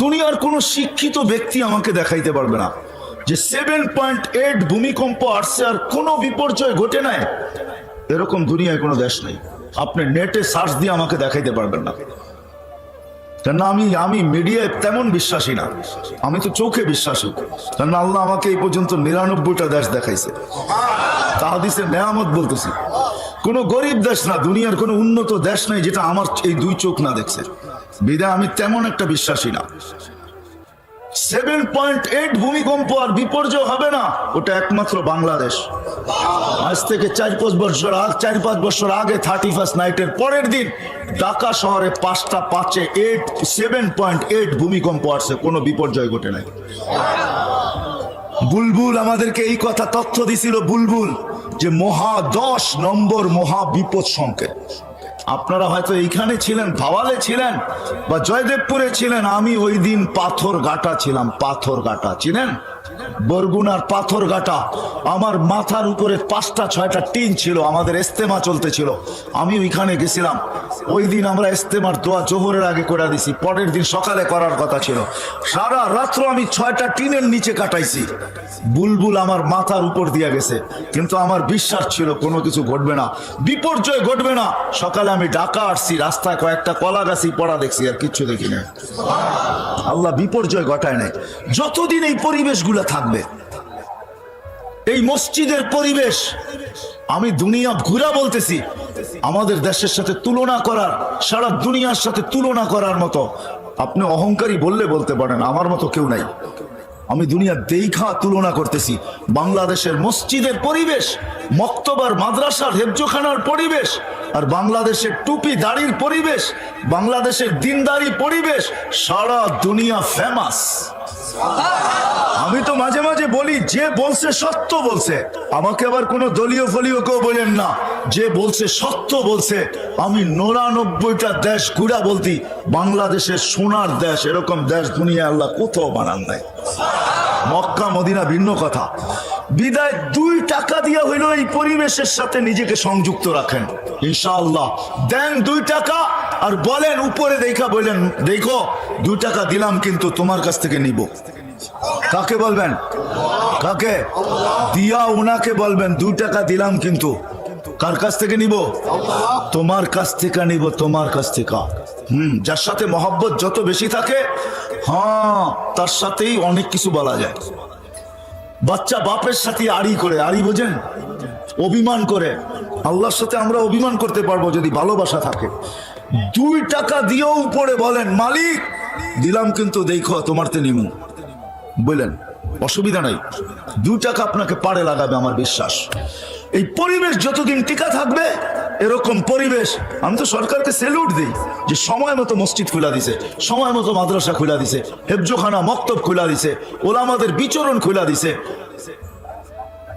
দুনিয়ার কোনো শিক্ষিত ব্যক্তি আমাকে দেখাইতে পারবে না যে 7.8 ভূমিকম্প আসছে আর কোনো বিপর্যয় ঘটে নাই, এরকম দুনিয়ায় কোনো দেশ নেই। আপনি নেটে সার্চ দিয়ে আমাকে দেখাইতে পারবেন না। কেন আমি মিডিয়ায় তেমন বিশ্বাসী না, আমি তো চোখে বিশ্বাসী। কারণ আল্লাহ আমাকে এই পর্যন্ত 99টা দেশ দেখাইছে, তা হাদিসে নেয়ামত বলতেছি। কোনো গরিব দেশ না, দুনিয়ার কোনো উন্নত দেশ নাই যেটা আমার এই দুই চোখ না দেখছে। বিদায় আমি তেমন একটা বিশ্বাসী না। 7.8 ভূমিকম্প আর বিপর্যয় হবে না, ওটা একমাত্র বাংলাদেশ। আজ থেকে 4-5 বছর আগে 31st নাইটের পরের দিন ঢাকা শহরে 7.8 ভূমিকম্প আসছে, কোনো বিপর্যয় ঘটে নাই। বুলবুল আমাদেরকে এই কথা তথ্য দিছিল, বুলবুল, যে 10 নম্বর মহা বিপদ সংকেত। আপনারা হয়তো এইখানে ছিলেন, ভাওয়ালে ছিলেন বা জয়দেবপুরে ছিলেন। আমি ওই দিন পাথরঘাটা ছিলাম। পাথরঘাটা চিনেন? বরগুনার পাথরঘাটা। আমার মাথার উপরে 5টা-6টা টিন ছিল, আমাদের ইস্তেমা চলতেছিল, আমি ওইখানে গেছিলাম। ওই দিন আমরা ইস্তেমার দোয়া জোহরের আগে করে দিছি, পরের দিন সকালে করার কথা ছিল। সারা রাত্র আমি 6টা টিনের নিচে কাটাইছি। বুলবুল আমার মাথার উপর দিয়ে গেছে, কিন্তু আমার বিশ্বাস ছিল কোনো কিছু ঘটবে না, বিপর্যয় ঘটবে না। সকালে আমি ঢাকা আসছি, রাস্তায় কয়েকটা কলা গাছি পড়া দেখছি, আর কিচ্ছু দেখি না। আল্লাহ বিপর্যয় ঘটায় নাই। যতদিন এই পরিবেশগুলো থাকবে, এই মসজিদের পরিবেশ, আমি দুনিয়া ঘুরা বলতেছি, আমাদের দেশের সাথে তুলনা করার, সারা দুনিয়ার সাথে তুলনা করার মতো, আপনি অহংকারী বললে বলতে পারেন, আমার মতো কেউ নাই। আমি দুনিয়া দেখা তুলনা করতেছি। বাংলাদেশের মসজিদের পরিবেশ, মক্তবার মাদ্রাসার হেফজোখানার পরিবেশ, আর বাংলাদেশের টুপি দাড়ির পরিবেশ, বাংলাদেশের দিনদারি পরিবেশ, সারা দুনিয়া ফেমাস। আমি তো মাঝে মাঝে বলি, যে বলছে সত্য বলছে। আমাকে আবার কোনো দলীয় ফলীয় কেউ বলেন না, যে বলছে সত্য বলছে। আমি 99টা দেশ ঘুরা বলতি, বাংলাদেশের সোনার দেশ, এরকম দেশ দুনিয়া আল্লাহ কোথাও বানান নাই। মক্কা মদিনা ভিন্ন কথা। বিদায় 2 টাকা দিয়া হইল এই পরিবেশের সাথে নিজেকে সংযুক্ত রাখেন, ইনশাআল্লাহ। দেন 2 টাকা আর বলেন, উপরে দেখা বলেন, দেখো 2 টাকা দিলাম কিন্তু তোমার কাছ থেকে নিব। কাকে বলবেন? কাকে দিয়া? উনাকে বলবেন 2 টাকা দিলাম কিন্তু কার কাছ থেকে নিব? তোমার কাছ থেকে নিব, তোমার কাছ থেকে। যার সাথে মহব্বত যত বেশি থাকে, হ্যাঁ, তার সাথেই অনেক কিছু বলা যায়। বাচ্চা বাপের সাথে আড়ি করে, আড়ি বোঝেন? অভিমান করে। আল্লাহর সাথে আমরা অভিমান করতে পারবো যদি ভালোবাসা থাকে। 2 টাকা দিয়েও উপরে বলেন, মালিক দিলাম কিন্তু দেখো তোমার তে নিমু, বললেন, অসুবিধা নাই। 2 টাকা আপনাকে পাড়ে লাগাবে, আমার বিশ্বাস। এই পরিবেশ যতদিন টিকা থাকবে, এরকম পরিবেশ, আমি তো সরকারকে স্যালুট দিই যে সময় মতো মসজিদ খুলা দিছে, সময় মতো মাদ্রাসা খুলা দিছে, হেফজোখানা মক্তব খুলা দিছে, ওলামাদের বিচরণ খুলা দিছে,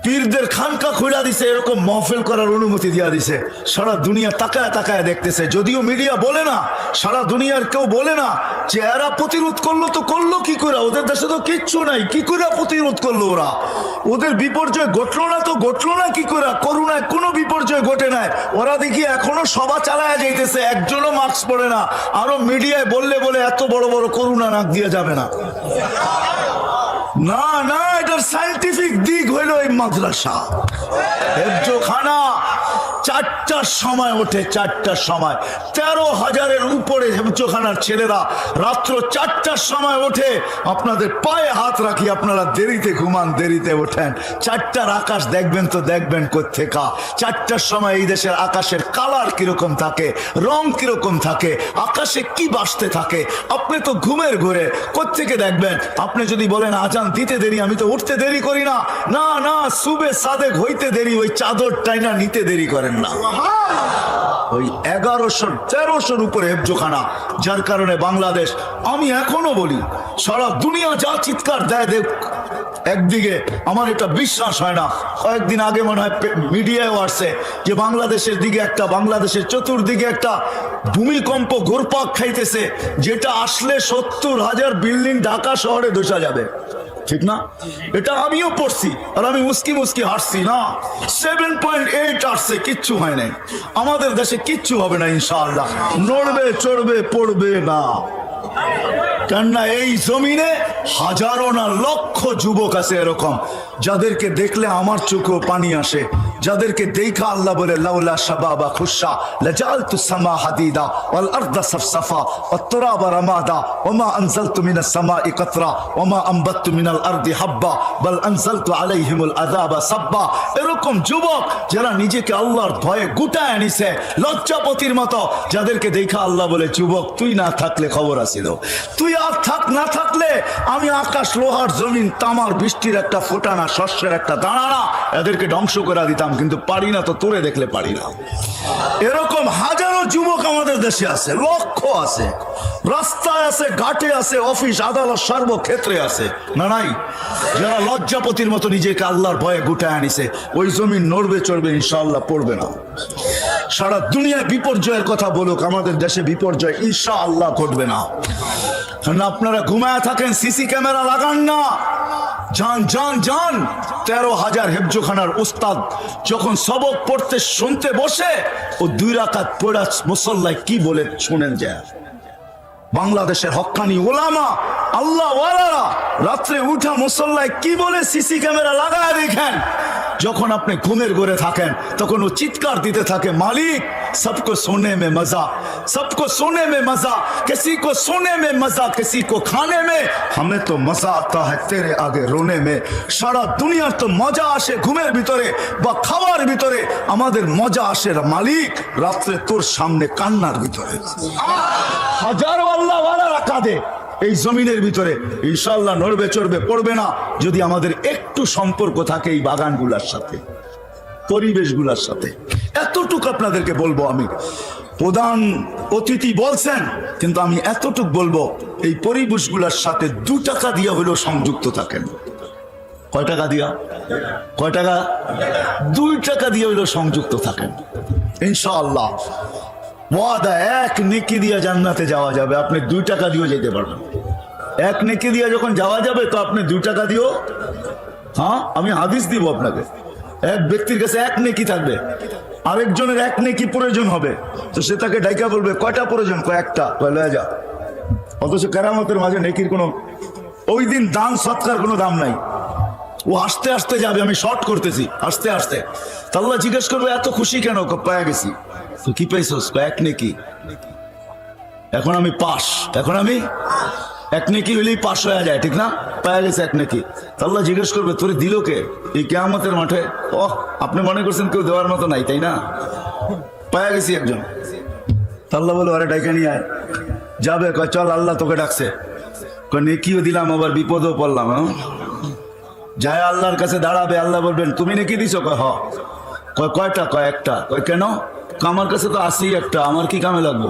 পীরদের খানকা খুলা দিছে, এরকম মহফিল করার অনুমতি দিয়া দিছে। সারা দুনিয়া তাকায় তাকায় দেখতেছে। যদিও মিডিয়া বলে না, সারা দুনিয়ার কেউ বলে না যে এরা প্রতিরোধ করলো, তো করলো কি করে? ওদের দেশে তো কিচ্ছু নাই, কি করে প্রতিরোধ করলো ওরা? ওদের বিপর্যয় ঘটলো না তো ঘটলো না কি করে? করোনায় কোনো বিপর্যয় ঘটে নাই, ওরা দেখি এখনো সভা চালায় যাইতেছে, একজনও মাস্ক পরে না। আরো মিডিয়ায় বললে বলে এত বড় বড় করোনা নাক দিয়ে যাবে না। না না, এটার সায়েন্টিফিক দিক হইল এই মাদ্রাসা হেফজোখানা 4টার সময় ওঠে, 4টার সময়। 13,000-এর উপরে হেফজোখানার ছেলেরা রাত্র 4টার সময় ওঠে। আপনাদের পায়ে হাত রাখি, আপনারা দেরিতে ঘুমান, দেরিতে ওঠেন। 4টার আকাশ দেখবেন তো দেখবেন কোত্থেকা। 4টার সময় এই দেশের আকাশের কালার কিরকম থাকে, রং কিরকম থাকে, আকাশে কি বাসতে থাকে, আপনি তো ঘুমের ঘরে কোত্থেকে দেখবেন? আপনি যদি বলেন আজান দিতে দেরি, আমি তো উঠতে দেরি করি না। না না, সুবে সাদেক হইতে দেরি, ওই চাদর টাইনা নিতে দেরি করেন না। ওই 1100-1300-র উপরে হেফজোখানা, যার কারণে বাংলাদেশ, আমি এখনো বলি, সারা দুনিয়া যা চিৎকার দেয় দেখ, একদিকে আমার এটা বিশ্বাস হয় না। কয়েকদিন আগে মনে হয় মিডিয়ায় আসছে যে বাংলাদেশের দিকে একটা, বাংলাদেশের চতুর্দিকে একটা ভূমিকম্প ঘুরপাক খাইতেছে, যেটা আসলে 70,000 বিল্ডিং ঢাকা শহরে ধসা যাবে। ঠিক না? এটা আমিও পড়ছি, আর আমি মুস্কি মুস্কি হাসছি। না, 7.8 আসছে, কিচ্ছু হয় নাই। আমাদের দেশে কিচ্ছু হবে না ইনশাআল্লাহ, নড়বে চড়বে পড়বে না। কেননা এই জমিনে হাজারো না লক্ষ যুবক আছে এরকম, যাদেরকে দেখলে আমার চোখেও পানি আসে। যাদেরকে দেখা আল্লাহ বলে লাউলা শাবাবা খুশা লাজালতু সামা হাদিদা ওয়াল আরদা সাফসাফা ওয়াত তুরাবা রামাদা ওমা আনজালতু মিনাস সামাই কাতরা ওমা আমবাততু মিনাল আরদি হাব্বা বাল আনজালতু আলাইহিমুল আযাবা সাব্বা। এরকম যুবক যারা নিজেকে আল্লাহর ভয়ে গুটায় নিছে লজ্জাপতির মতো, যাদেরকে দেখা আল্লাহ বলে যুবক তুই না থাকলে খবর আছিল, তুই আর থাক না থাকলে আমি আকাশ লোহার জমিন তামার বৃষ্টির একটা ফোঁটা না শস্যের একটা দানা না এদেরকে ধ্বংস করে দিতাম, কিন্তু পারি না তো তোরে দেখলে পারি না। এরকম হাজারো যুবক আমাদের দেশে আছে, লক্ষ আছে, রাস্তায় আছে, ঘাটে আছে, অফিস আদালত সর্বক্ষেত্রে আছে, না নাই? যারা লজ্জাপতির মতো নিজেকে আল্লাহর ভয়ে গুটায় আনিছে, ওই জমিন নড়বে চড়বে ইনশাআল্লাহ পড়বে না। সারা দুনিয়ায় বিপর্যয়ের কথা বলুক, আমাদের দেশে বিপর্যয় ইনশাআল্লাহ ঘটবে না। আপনারা ঘুমায় থাকেন, সিসি ক্যামেরা লাগান না, যান যান যান। 13,000 হেফজোখানার উস্তাদ যখন সবক পড়তে শুনতে বসে, ও 2 রাকাত পড়া মুসল্লায় কি বলে শুনেন যায়। বাংলাদেশের হক্কানি ওলামা আল্লাহ ওয়ালারা রাত্রে উঠা মুসল্লায় কি বলে সিসি ক্যামেরা লাগায় দেখেন। যখন আপনি ঘুমের ঘরে থাকেন তখন ও চিৎকার দিতে থাকে, মালিক सबको सोने में मजा, सबको सोने में मजा, किसी को सोने में मजा, किसी को खाने में, हमें तो मजा आता है तेरे आगे रोने में। सारा दुनिया तो मजा আসে ঘুমের ভিতরে বা খাওয়ার ভিতরে, আমাদের মজা আসে মালিক রাত্রে তোর সামনে কান্নার ভিতরে। হাজারো আল্লাহ ওয়ালারা কাঁদে এই জমিনের ভিতরে, ইনশাআল্লাহ নড়বে চড়বে পড়বে না যদি আমাদের একটু সম্পর্ক থাকে এই বাগানগুলোর সাথে, পরিবেশগুলোর সাথে। এতটুকু আপনাদেরকে বলবো, আমি প্রধান অতিথি বলছেন কিন্তু আমি এতটুকু বলবো, এই পরিবেশগুলোর সাথে 2 টাকা দিয়ে হলেও সংযুক্ত থাকেন। কয় টাকা দিয়া? কয় টাকা? 2 টাকা দিয়ে হলেও সংযুক্ত থাকেন ইনশাআল্লাহ। ওয়াদা, 1 নেকি দিয়ে জান্নাতে যাওয়া যাবে, আপনি 2 টাকা দিয়েও যেতে পারবেন। 1 নেকি দিয়ে যখন যাওয়া যাবে তো আপনি 2 টাকা দিও। হ্যাঁ, আমি হাদিস দিব আপনাকে। এক ব্যক্তির কাছে 1 নেকি থাকবে, আরেকজনের 1 নেকি প্রয়োজন হবে, তো সে তাকে ডাইকা বলবে কয়টা প্রয়োজন? কয়েকটা। লয়ে যা। অথচ কেরামতের মাঝে নেকির কোনো, ওই দিন দান সৎকার কোনো দাম নাই। ও আস্তে আস্তে যাবে, আমি শর্ট করতেছি, আস্তে আস্তে। আল্লাহ জিজ্ঞেস করবে এত খুশি কেন? পায়া গেছি। তো কি পাইছস? 1 নেকি। এখন আমি পাস, এখন আমি 1 নেকি হইলেই পাস হয়ে যায়, ঠিক না? পায়া গেছে 1 নেকি। আল্লাহ জিজ্ঞেস করবে তোরে দিল কে এই কিয়ামতের মাঠে? আপনি মনে করছেন কেউ দেওয়ার মতো নাই, তাই না? পায়া গেছি একজন। আল্লাহ বলে আরে ডাইকা নিয়ে আয়। যাবে, কয় চল আল্লাহ তোকে ডাকছে। কয় নেকিও দিলাম আবার বিপদও পড়লাম। যায় আল্লাহর কাছে দাঁড়াবে, আল্লাহ বলবেন তুমি নেকি দিছো? কয় হ। কয় কয়টা? কয় 1টা। কয় কেন? আমার কাছে তো আসি একটা, আমার কি কামে লাগবো?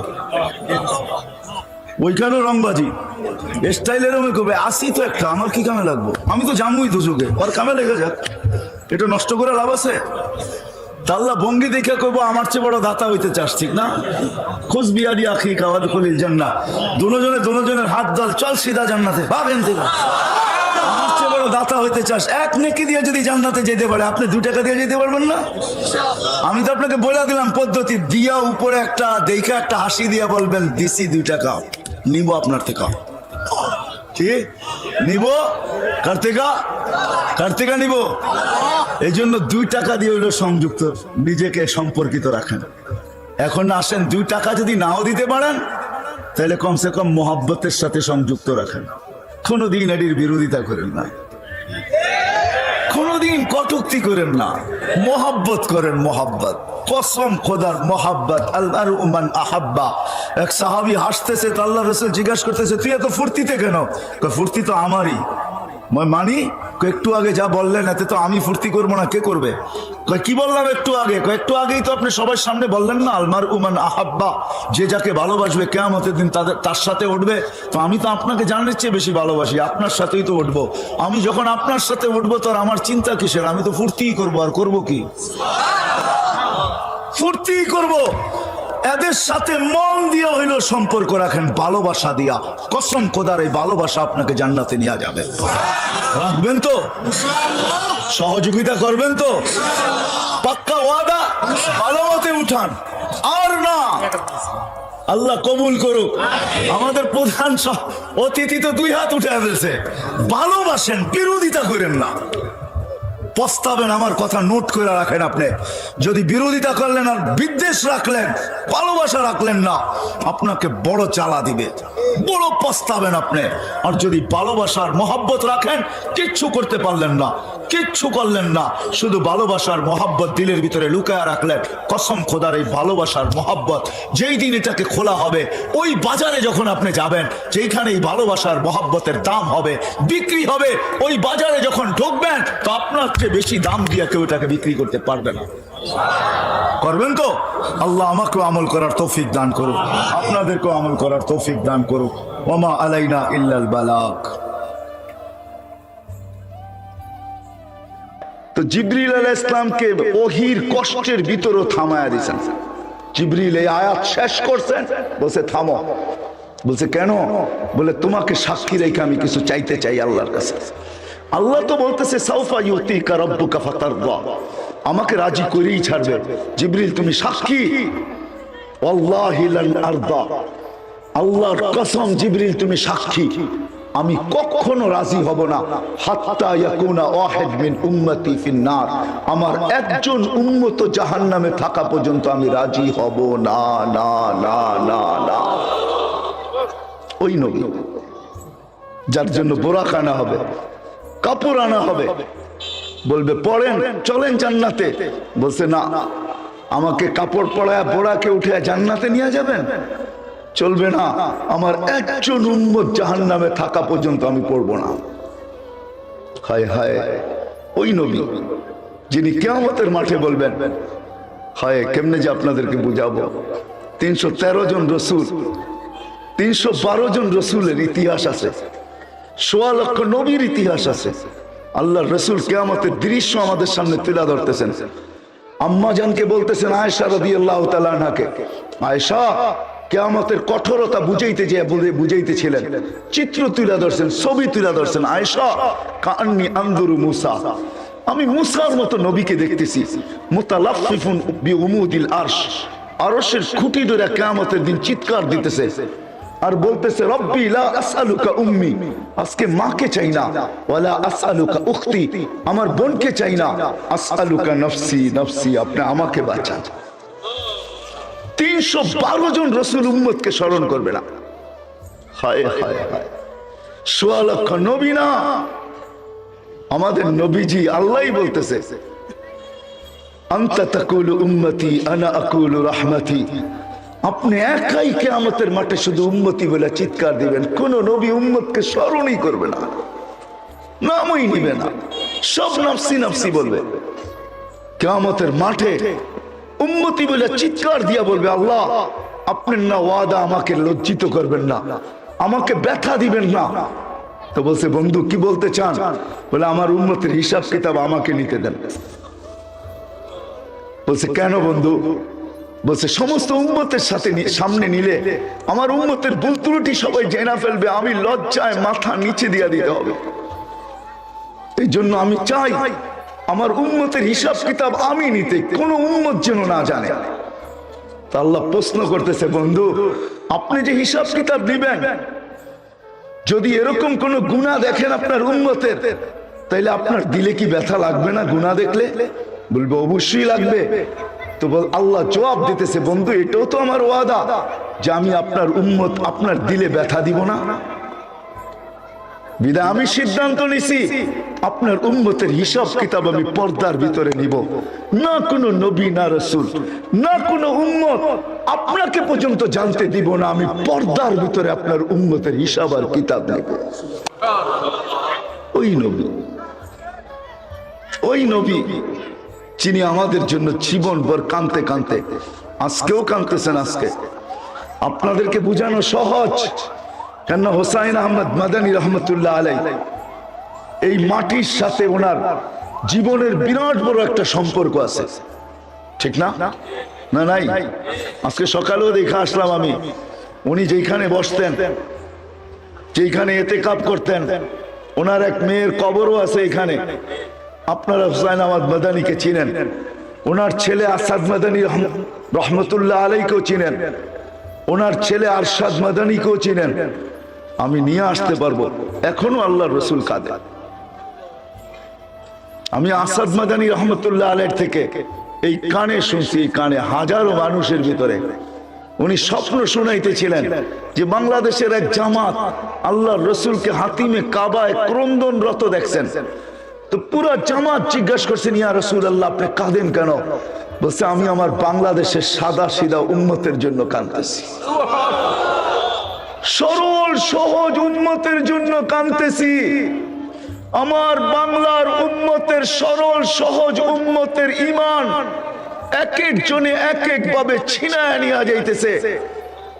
ওইখানেও রংবাজি স্টাইলের করবে, আসি তো একটা, আমার কি কামে লাগবো? আমি তো জানবই দুযোগে, ওর কামে লেগে যাক, এটা নষ্ট করে লাভ আছে? আল্লাহ ভঙ্গি দেখে করবো আমার চেয়ে বড় দাতা হইতে চাস, ঠিক না? খোঁজ বিয়ারি আখি কাওয়াদ খলিল জান্নাত, দুজনের হাত দল, চল সিধা জান্নাতে, ভাবেন থেকে আমার চেয়ে বড় দাতা হইতে চাস, 1 নেকি দিয়ে যদি জান্নাতে যেতে পারে, আপনি 2 টাকা দিয়ে যেতে পারবেন না? আমি তো আপনাকে বলে দিলাম পদ্ধতি, দিয়া উপরে একটা দেখা একটা হাসি দিয়া বলবেন দিছি 2 টাকা, নিব আপনার থেকে। ঠিক নিব, কার থেকে নিব? এই জন্য 2 টাকা দিয়ে হইলো সংযুক্ত, নিজেকে সম্পর্কিত রাখেন। এখন আসেন 2 টাকা যদি নাও দিতে পারেন তাহলে কমসে কম মোহাব্বতের সাথে সংযুক্ত রাখেন। কোনদিন এটির বিরোধিতা করেন না, কোনদিন কটূক্তি করেন না, মোহাব্বত করেন। মোহাব্বত, কসম খোদার মোহাব্বত। আল্লাহর মান আহাব্বা। এক সাহাবী হাসতেছে, আল্লাহ রাসূল জিজ্ঞাসা করতেছে তুই এত ফুর্তিতে কেন? ফুর্তি তো আমারই। মানি একটু আগে যা বললেন এতে তো আমি ফুর্তি করবো না, কে করবে? কি বললাম একটু আগে? একটু আগেই তো আপনি সবার সামনে বললেন না আলমার উমান আহাব্বা, যে যাকে ভালোবাসবে কিয়ামতের দিন তার সাথে উঠবে। তো আমি তো আপনাকে জানার চেয়ে বেশি ভালোবাসি, আপনার সাথেই তো উঠবো। আমি যখন আপনার সাথে উঠবো তো আমার চিন্তা কিসের? আমি তো ফুর্তিই করবো, আর করবো কি? ফুর্তিই করবো। এদের সাথে মন দিয়ে হইল সম্পর্ক রাখেন, ভালোবাসা দিয়া। কসম খোদার এই ভালোবাসা আপনাকে জান্নাতে নিয়ে যাবে। রাখবেন তো? সহযোগিতা করবেন তো? পাক্কা ওয়াদা? ভালো মতে উঠান, আর না আল্লাহ কবুল করুক। আমাদের প্রধান অতিথি তো 2 হাত উঠে ফেলছে। ভালোবাসেন, বিরোধিতা করেন না। পস্তাবেন, আমার কথা নোট করে রাখেন। আপনি যদি বিরোধিতা করলেন আর বিদ্বেষ রাখলেন, ভালোবাসা রাখলেন না, আপনাকে বড় জ্বালা দিবে, বড় পস্তাবেন আপনি। আর যদি ভালোবাসার মহব্বত রাখেন, কিচ্ছু করতে পারলেন না, কিচ্ছু করলেন না, শুধু ভালোবাসার মহব্বত দিলের ভিতরে লুকায় রাখলেন, কসম খোদার এই ভালোবাসার মহব্বত যেই দিন এটাকে খোলা হবে, ওই বাজারে যখন আপনি যাবেন যেখানে এই ভালোবাসার মহব্বতের দাম হবে, বিক্রি হবে, ওই বাজারে যখন ঢুকবেন তো আপনার চেয়ে বেশি দাম দিয়ে কেউ এটাকে বিক্রি করতে পারবে না। করবেন তো? আল্লাহ আমাকেও আমল করার তৌফিক দান করুক, আপনাদেরকেও আমল করার তৌফিক দান করুক। ওমা আলাইনা ইল্লাল বালাগ। তো জিবরিল আলাইহিস সালামকে ওহির কষ্টের ভিতরে থামায়া দিয়েছেন। জিবরিল এই আয়াত শেষ করছেন, বলছে থামো। বলছে কেন? বলে তোমাকে সাক্ষী রেখে আমি কিছু চাইতে চাই আল্লাহর কাছে। আল্লাহ তো বলতেছে সাউফা ইউতিকা রাব্বুকা ফাতারদা, আমাকে রাজি করেই ছাড়বে। জিবরিল তুমি সাক্ষী, ওয়াল্লাহি লান আরদা, আল্লাহর কসম জিবরিল তুমি সাক্ষী, আমি কখনো রাজি হব না হাত্তা ইয়াকুনা ওয়াহিদ মিন উম্মতি ফিন্নার, আমার একজন উম্মত জাহান্নামে থাকা পর্যন্ত আমি রাজি হব না, না না না না। ওই নবী যার জন্য বোরাক আনা হবে, কাপড় আনা হবে, বলবে পড়েন চলেন জান্নাতে, বলছে না, আমাকে কাপড় পরায় বোরাকে উঠে জান্নাতে নিয়ে যাবেন, চলবে না, আমার একজন উম্মত জাহান্নামে থাকা পর্যন্ত আমি পড়বো না। হায় হায়, ওই নবী যিনি কিয়ামতের মাঠে বলবেন, হায় কেমনে যে আপনাদেরকে বুঝাবো, 313 জন রসুল, 312 জন রসুলের ইতিহাস আছে, 1.25 লক্ষ নবীর ইতিহাস আছে। আল্লাহর রসুল কিয়ামতের দৃশ্য আমাদের সামনে তুলে ধরতেছেন। আম্মা জানকে বলতেছেন আয়েশা রাদিয়াল্লাহু তাআলা আনহাকে, আয়েশা কিয়ামতের কঠোরতা বুঝাইতেছিলেন, চিত্র তুলে ধরছেন, ছবি তুলে ধরছেন। আয়েশা কান্নি আনদুরু মুসা, আমি মুসার মতো নবীকে দেখতেছি, মুতালাফফিফুন বিউমুদিল আরশ, আরশের খুঁটি ধরে কিয়ামতের দিন চিৎকার দিতেছে আর বলতেছে রব্বি লা আসআলুকা উম্মি, আজকে মাকে চাই না, ওয়ালা আসআলুকা উখতি, আমার বোনকে চাই না, আসআলুকা নফসি নফসি, আপনি আমাকে বাঁচান। 312 জন রসুল উম্মতকে স্মরণ করবে না। হায় হায় হায়, 1.25 লক্ষ নবী না, আমাদের নবীজি আল্লাহই বলতেছে আনতা তাকুলু উম্মতি আনা আকুলু রাহমাতি, আপনি একাই কিয়ামতের মাঠে শুধু উম্মতি বলে চিৎকার দিবেন, কোন নবী উম্মতকে স্মরণই করবে না, নামই নিবে না, সব নফসি নফসি বলবে। কিয়ামতের মাঠে উম্মতি বলে চিৎকার দিয়া বলবে, আল্লাহ আপনার না ওয়াদা, আমাকে লজ্জিত করবেন না, আমাকে ব্যথা দিবেন না। তো বলছে বন্ধু কি বলতে চান? বলে আমার উম্মতের হিসাব কিতাব আমাকে নিতে দেন। বলছে কেন বন্ধু? বলছে সমস্ত উম্মতের সাথে সামনে নিলে আমার উম্মতের ভুল ত্রুটি সবাই জেনে ফেলবে, আমি লজ্জায় মাথা নিচে দিয়া দিতে হবে, এই জন্য আমি চাই আমার উম্মতের হিসাব কিতাব আমি নিতে, কোন উম্মত যেন না জানে। তা আল্লাহ প্রশ্ন করতেছে বন্ধু আপনি যে হিসাব কিতাব নিবেন, যদি এরকম কোন গুনাহ দেখেন আপনার উম্মতের, তাইলে আপনার দিলে কি ব্যথা লাগবে না গুনাহ দেখলে? বলবে অবশ্যই লাগবে। তো আল্লাহ জবাব দিতেছে বন্ধু এটাও তো আমার ওয়াদা যে আমি আপনার উম্মত আপনার দিলে ব্যথা দিব না। বিদায় আমি সিদ্ধান্ত নিছি আপনার উম্মতের হিসাব কিতাব আমি পর্দার ভিতরে নিব না, কোন নবী না রাসূল না কোন উম্মত আপনাকে পর্যন্ত জানতে দিব না, আমি পর্দার ভিতরে আপনার উম্মতের হিসাব আর কিতাব নেব। ওই নবী যিনি আমাদের জন্য জীবনভর কাঁদতে কাঁদতে, আজকেও কাঁদতেছেন। আজকে আপনাদেরকে বোঝানো সহজ, কেননা হোসাইন আহমদ মাদানী রহমতুল্লাহ আলাইহি এই মাটির সাথে ওনার জীবনের বিরাট বড় একটা সম্পর্ক আছে, ঠিক না? না নাই? আজকে সকালেও দেখে আসলাম আমি, উনি যেখানে বসতেন, যেখানে ইতিকাফ করতেন, ওনার এক মেয়ের কবরও আছে এখানে। আপনারা হুসাইন আহমদ মাদানীকে চিনেন, ওনার ছেলে আসাদ মাদানী রহমতুল্লাহ আলাইকেও চিনেন, ওনার ছেলে আরশাদ মাদানীকেও চিনেন। আমি নিয়ে আসতে পারবো, এখনো আল্লাহর রসুল কাঁদে, আমি আসাদ মাদানী রহমতুল্লাহ আলাইহির থেকে এই কানে শুনছি, এই কানে হাজারো মানুষের ভিতরে উনি স্বপ্ন শুনাইতেছিলেন যে বাংলাদেশের এক জামাত আল্লাহর রসুলকে হাতিমে কাবায় ক্রন্দনরত দেখছেন। তো পুরো জামাত জিজ্ঞাসা করছেন, ইয়া রাসূলুল্লাহ আপনি কাঁদেন কেন? বলছে আমি আমার বাংলাদেশের সাদা সিধা উম্মতের জন্য কাঁদতেছি, সরল সহজ উম্মতের জন্য কাঁদতেছি। আমার বাংলার উম্মতের সরল সহজ উম্মতের ঈমান এক এক জনে এক এক ভাবে ছিনায় নিয়ে যাইতেছে।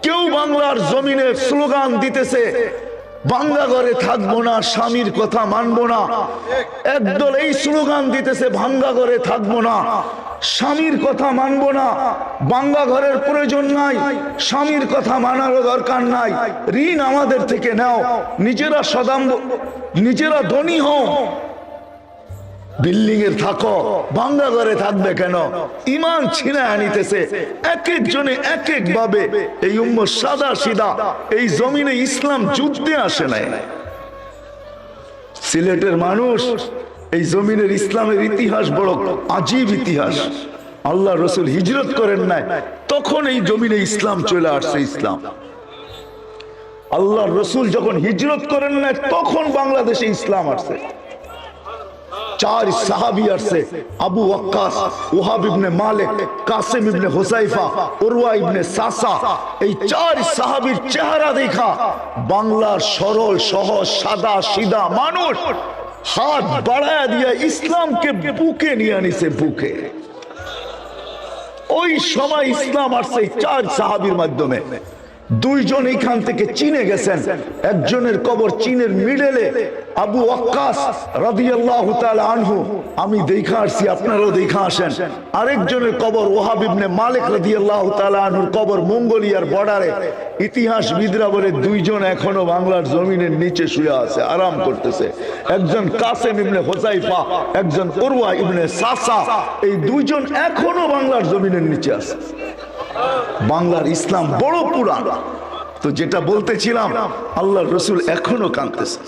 কেউ বাংলার জমিনে স্লোগান দিতেছে, বাংলা ঘরে থাকবো না, স্বামীর কথা মানবো না। একদল এই স্লোগান দিতেছে, ভাঙ্গা ঘরে থাকবো না, স্বামীর কথা মানবো না, বাংলা ঘরের প্রয়োজন নাই, স্বামীর কথা মানারও দরকার নাই, ঋণ আমাদের থেকে নাও, নিজেরা সদাম্ব, নিজেরা ধনী হও, বিল্ডিং এ থাকো, বাংলা ঘরে থাকবে কেন? ঈমান ছিনায় আনিতেছে এক এক জনে এক এক ভাবে। এই উম্মত সাদা সিধা, এই জমিনে ইসলাম যুদ্ধে আসে নাই। সিলেটের মানুষ, এই জমিনের ইসলামের ইতিহাস বড় আজীব ইতিহাস। আল্লাহ রসুল হিজরত করেন নাই, তখন এই জমিনে ইসলাম চলে আসছে। ইসলাম আল্লাহ রসুল যখন হিজরত করেন নাই, তখন বাংলাদেশে ইসলাম আসছে। চার সাহাবী আসছে, আবু ওয়াক্কাস, ওহাব ইবনে মালিক, কাসিম ইবনে হুযায়ফা, উরওয়া ইবনে সাসা। এই চার সাহাবীর চেহারা দেখা বাংলার সরল সহজ সাদা সিধা মানুষ হাত বাড়ায় দিয়ে ইসলামকে বুকে নিয়ে আনিছে, বুকে। ওই সময় ইসলাম আসছে চার সাহাবীর মাধ্যমে। দুইজন এখান থেকে চীনে গেছেন, একজনের কবর চীনের মিডলে, আবু ওয়াক্কাস রাদিয়াল্লাহু তাআলা আনহু, আমি দেখা আসছি, আপনারাও দেখা আসেন। আরেকজনের কবর ওহাব ইবনে মালিক রাদিয়াল্লাহু তাআলা আনহুর কবর মঙ্গোলিয়ার বর্ডারে। ইতিহাসবিদরা বলে দুইজন এখনো বাংলার জমিনের নিচে শুয়ে আছে, আরাম করতেছে। একজন কাসিম ইবনে হুযায়ফা, একজন উরওয়া ইবনে সাসা। এই দুইজন এখনো বাংলার জমিনের নিচে আছে। বাংলার ইসলাম বড় পুরাণ। তো যেটা বলতেছিলাম, আল্লাহর রসুল এখনো কাঁদতেছে।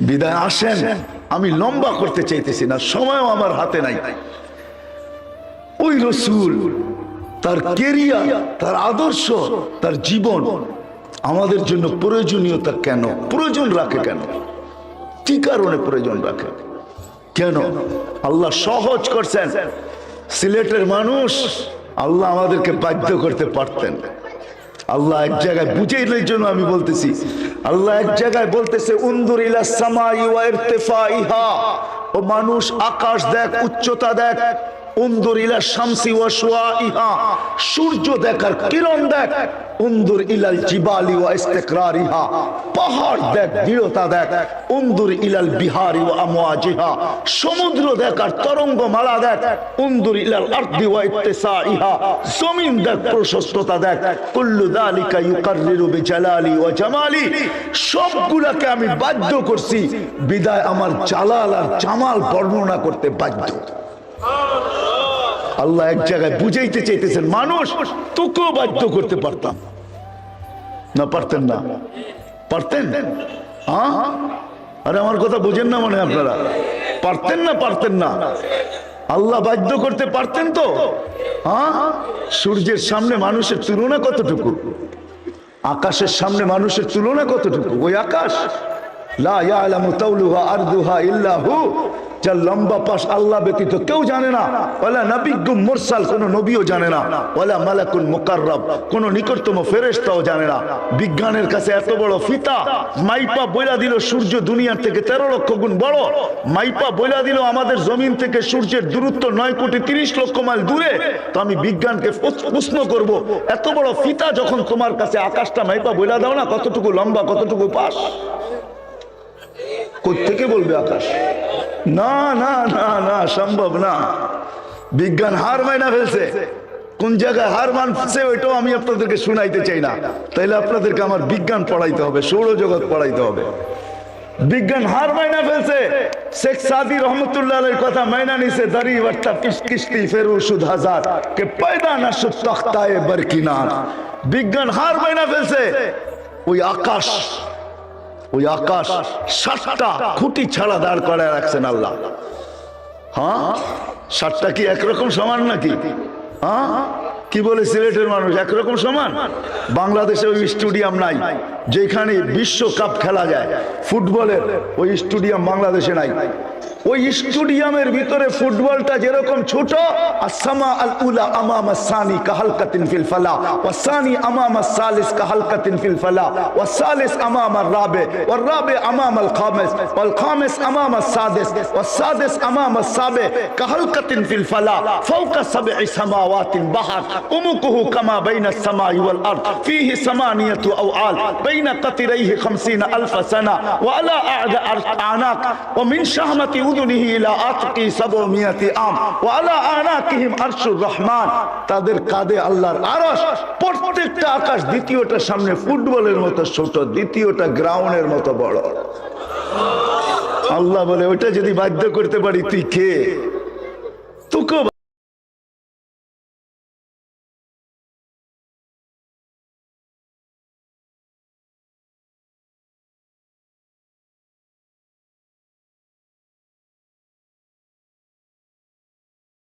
বিদায় আসেন, আমি লম্বা করতে চাইতেছি না, সময়ও আমার হাতে নাই। ওই রসুল, তার কেরিয়ার, তার আদর্শ, তার জীবন আমাদের জন্য প্রয়োজনীয়তা কেন, প্রয়োজন রাখে কেন, কি কারণে প্রয়োজন রাখে কেন? আল্লাহ সহজ করছেন। সিলেটের মানুষ, আল্লাহ আমাদেরকে বাধ্য করতে পারতেন। আল্লাহ এক জায়গায় বুঝাইলের জন্য আমি বলতেছি, আল্লাহ এক জায়গায় বলতেছে, উনদুর ইলা সামাই ওয়া ইরতিফাইহা, ও মানুষ আকাশ দেখ, উচ্চতা দেখ। উনদুর ইলা শামসি ওয়া শুআইহা, সূর্য দেখ আর কিরণ দেখ। উনদুর ইলাল জিবালি ওয়া ইস্তিকরারিহা, পাহাড় দেখ, দৃঢ়তা দেখ। উনদুর ইলাল বিহারি ওয়া আমওয়াজিহা, সমুদ্র দেখ আর তরঙ্গমালা দেখ। উনদুর ইলাল আরদি ওয়া ইত্তিসাইহা, জমিন দেখ, প্রশস্ততা দেখ। কুল্লু যালিকা ইউকাররিরু বিজালালি ওয়া জামালি, সবগুলাকে আমি বাধ্য করছি, বিদায় আমার জালাল আর জামাল বর্ণনা করতে বাধ্য। আল্লাহ এক জায়গায় বুঝাইতে চাইতেছেন, মানুষ তোকেও বাধ্য করতে পারতাম না, পারতেন না? পারতেন? হ্যাঁ, আরে আমার কথা বুঝেন না মনে আপনারা? পারতেন না? পারতেন না? আল্লাহ বাধ্য করতে পারতেন তো? হ্যাঁ, সূর্যের সামনে মানুষের তুলনা কতটুকু? আকাশের সামনে মানুষের তুলনা কতটুকু? ওই আকাশ, লা ইয়ালামু তাওলুহা আরদুহা ইল্লা হু, যার লম্বা পাশ আল্লাহ ব্যতীত কেউ জানে না। ওয়ালা নাবিয়্যুম মুরসাল, কোন নবীও জানে না। ওয়ালা মালাকুন মুকাররাব, কোন নিকটতম ফেরেশতাও জানে না। বিজ্ঞানের কাছে এত বড় ফিতা, মাইপা বইলা দিল সূর্য দুনিয়ার থেকে 13 লক্ষ গুণ বড়। মাইপা বইলা দিল আমাদের জমিন থেকে সূর্যের দূরত্ব 9,30,00,000 মাইল দূরে। তো আমি বিজ্ঞানকে প্রশ্ন করব, এত বড় ফিতা যখন তোমার কাছে, আকাশটা মাইপা বইলা দাও না কতটুকু লম্বা, কতটুকু পাশ? কোত্থেকে বলবে আকাশ? না না না না, সম্ভব না। বিজ্ঞান হার মাইনা ফেলছে। কোন জায়গায় হার মানছে ওইটাও আমি আপনাদেরকে শুনাইতে চাই না। তাইলে আপনাদেরকে আমার বিজ্ঞান পড়াইতে হবে, সৌরজগৎ পড়াইতে হবে। বিজ্ঞান হার মাইনা ফেলছে। শেখ সাদি রহমতুল্লাহ আলাইহির কথা মাইনা নিছে, দারি ওয়ার্তা কিস্তি ফেরু সুদ হাজার কে পয়দা না সুদ তখতায়ে বরকিনার। বিজ্ঞান হার মাইনা ফেলছে। ওই আকাশ ওই আকাশ 7টা খুঁটি ছাড়া দাঁড় করায় রাখছেন আল্লাহ। হ্যাঁ, 7টা কি একরকম সমান নাকি? হ্যাঁ, কি বলে সিলেটের মানুষ একরকম সমান? বাংলাদেশে ওই স্টেডিয়াম নাই যেখানে বিশ্বকাপ খেলা যায় ফুটবলের, ওই স্টেডিয়াম বাংলাদেশে নাই। ওই স্টেডিয়ামের ভিতরে ফুটবলটা যেরকম ছোট, আসসামা আল উলা আমামা সানি কাহালকাতিন ফিল ফালা ওয়া সানি আমামা সালিস কাহালকাতিন ফিল ফালা ওয়া সালিস আমামা রাবে ওয়া রাবে আমামা আল খামিস ওয়াল খামিস আমামা সাদিস ওয়া সাদিস আমামা সাবে কাহালকাতিন ফিল ফালা ফাওকা সাবঈ সামাওয়াতিন বাহার উমুকুহু কামা বাইনা আস-সামাই ওয়াল আরদ ফীহি সামানিয়াতু আওআল বাইনা কাতিরাইহি 50000 সানা ওয়া আলা আ'দা আনাক ওয়া মিন শাহমাতি উযুনিহি ইলা আতকি 700 আম ওয়া আলা আনাকিহিম আরশুর রহমান। তাদের কাঁধে আল্লাহর আরশ। প্রত্যেকটা আকাশ দ্বিতীয়টার সামনে ফুটবলের মতো ছোট, দ্বিতীয়টা গ্রাউন্ডের মতো বড়। আল্লাহ বলে ওটা যদি বাধ্য করতে পারি তুই কে? তোকে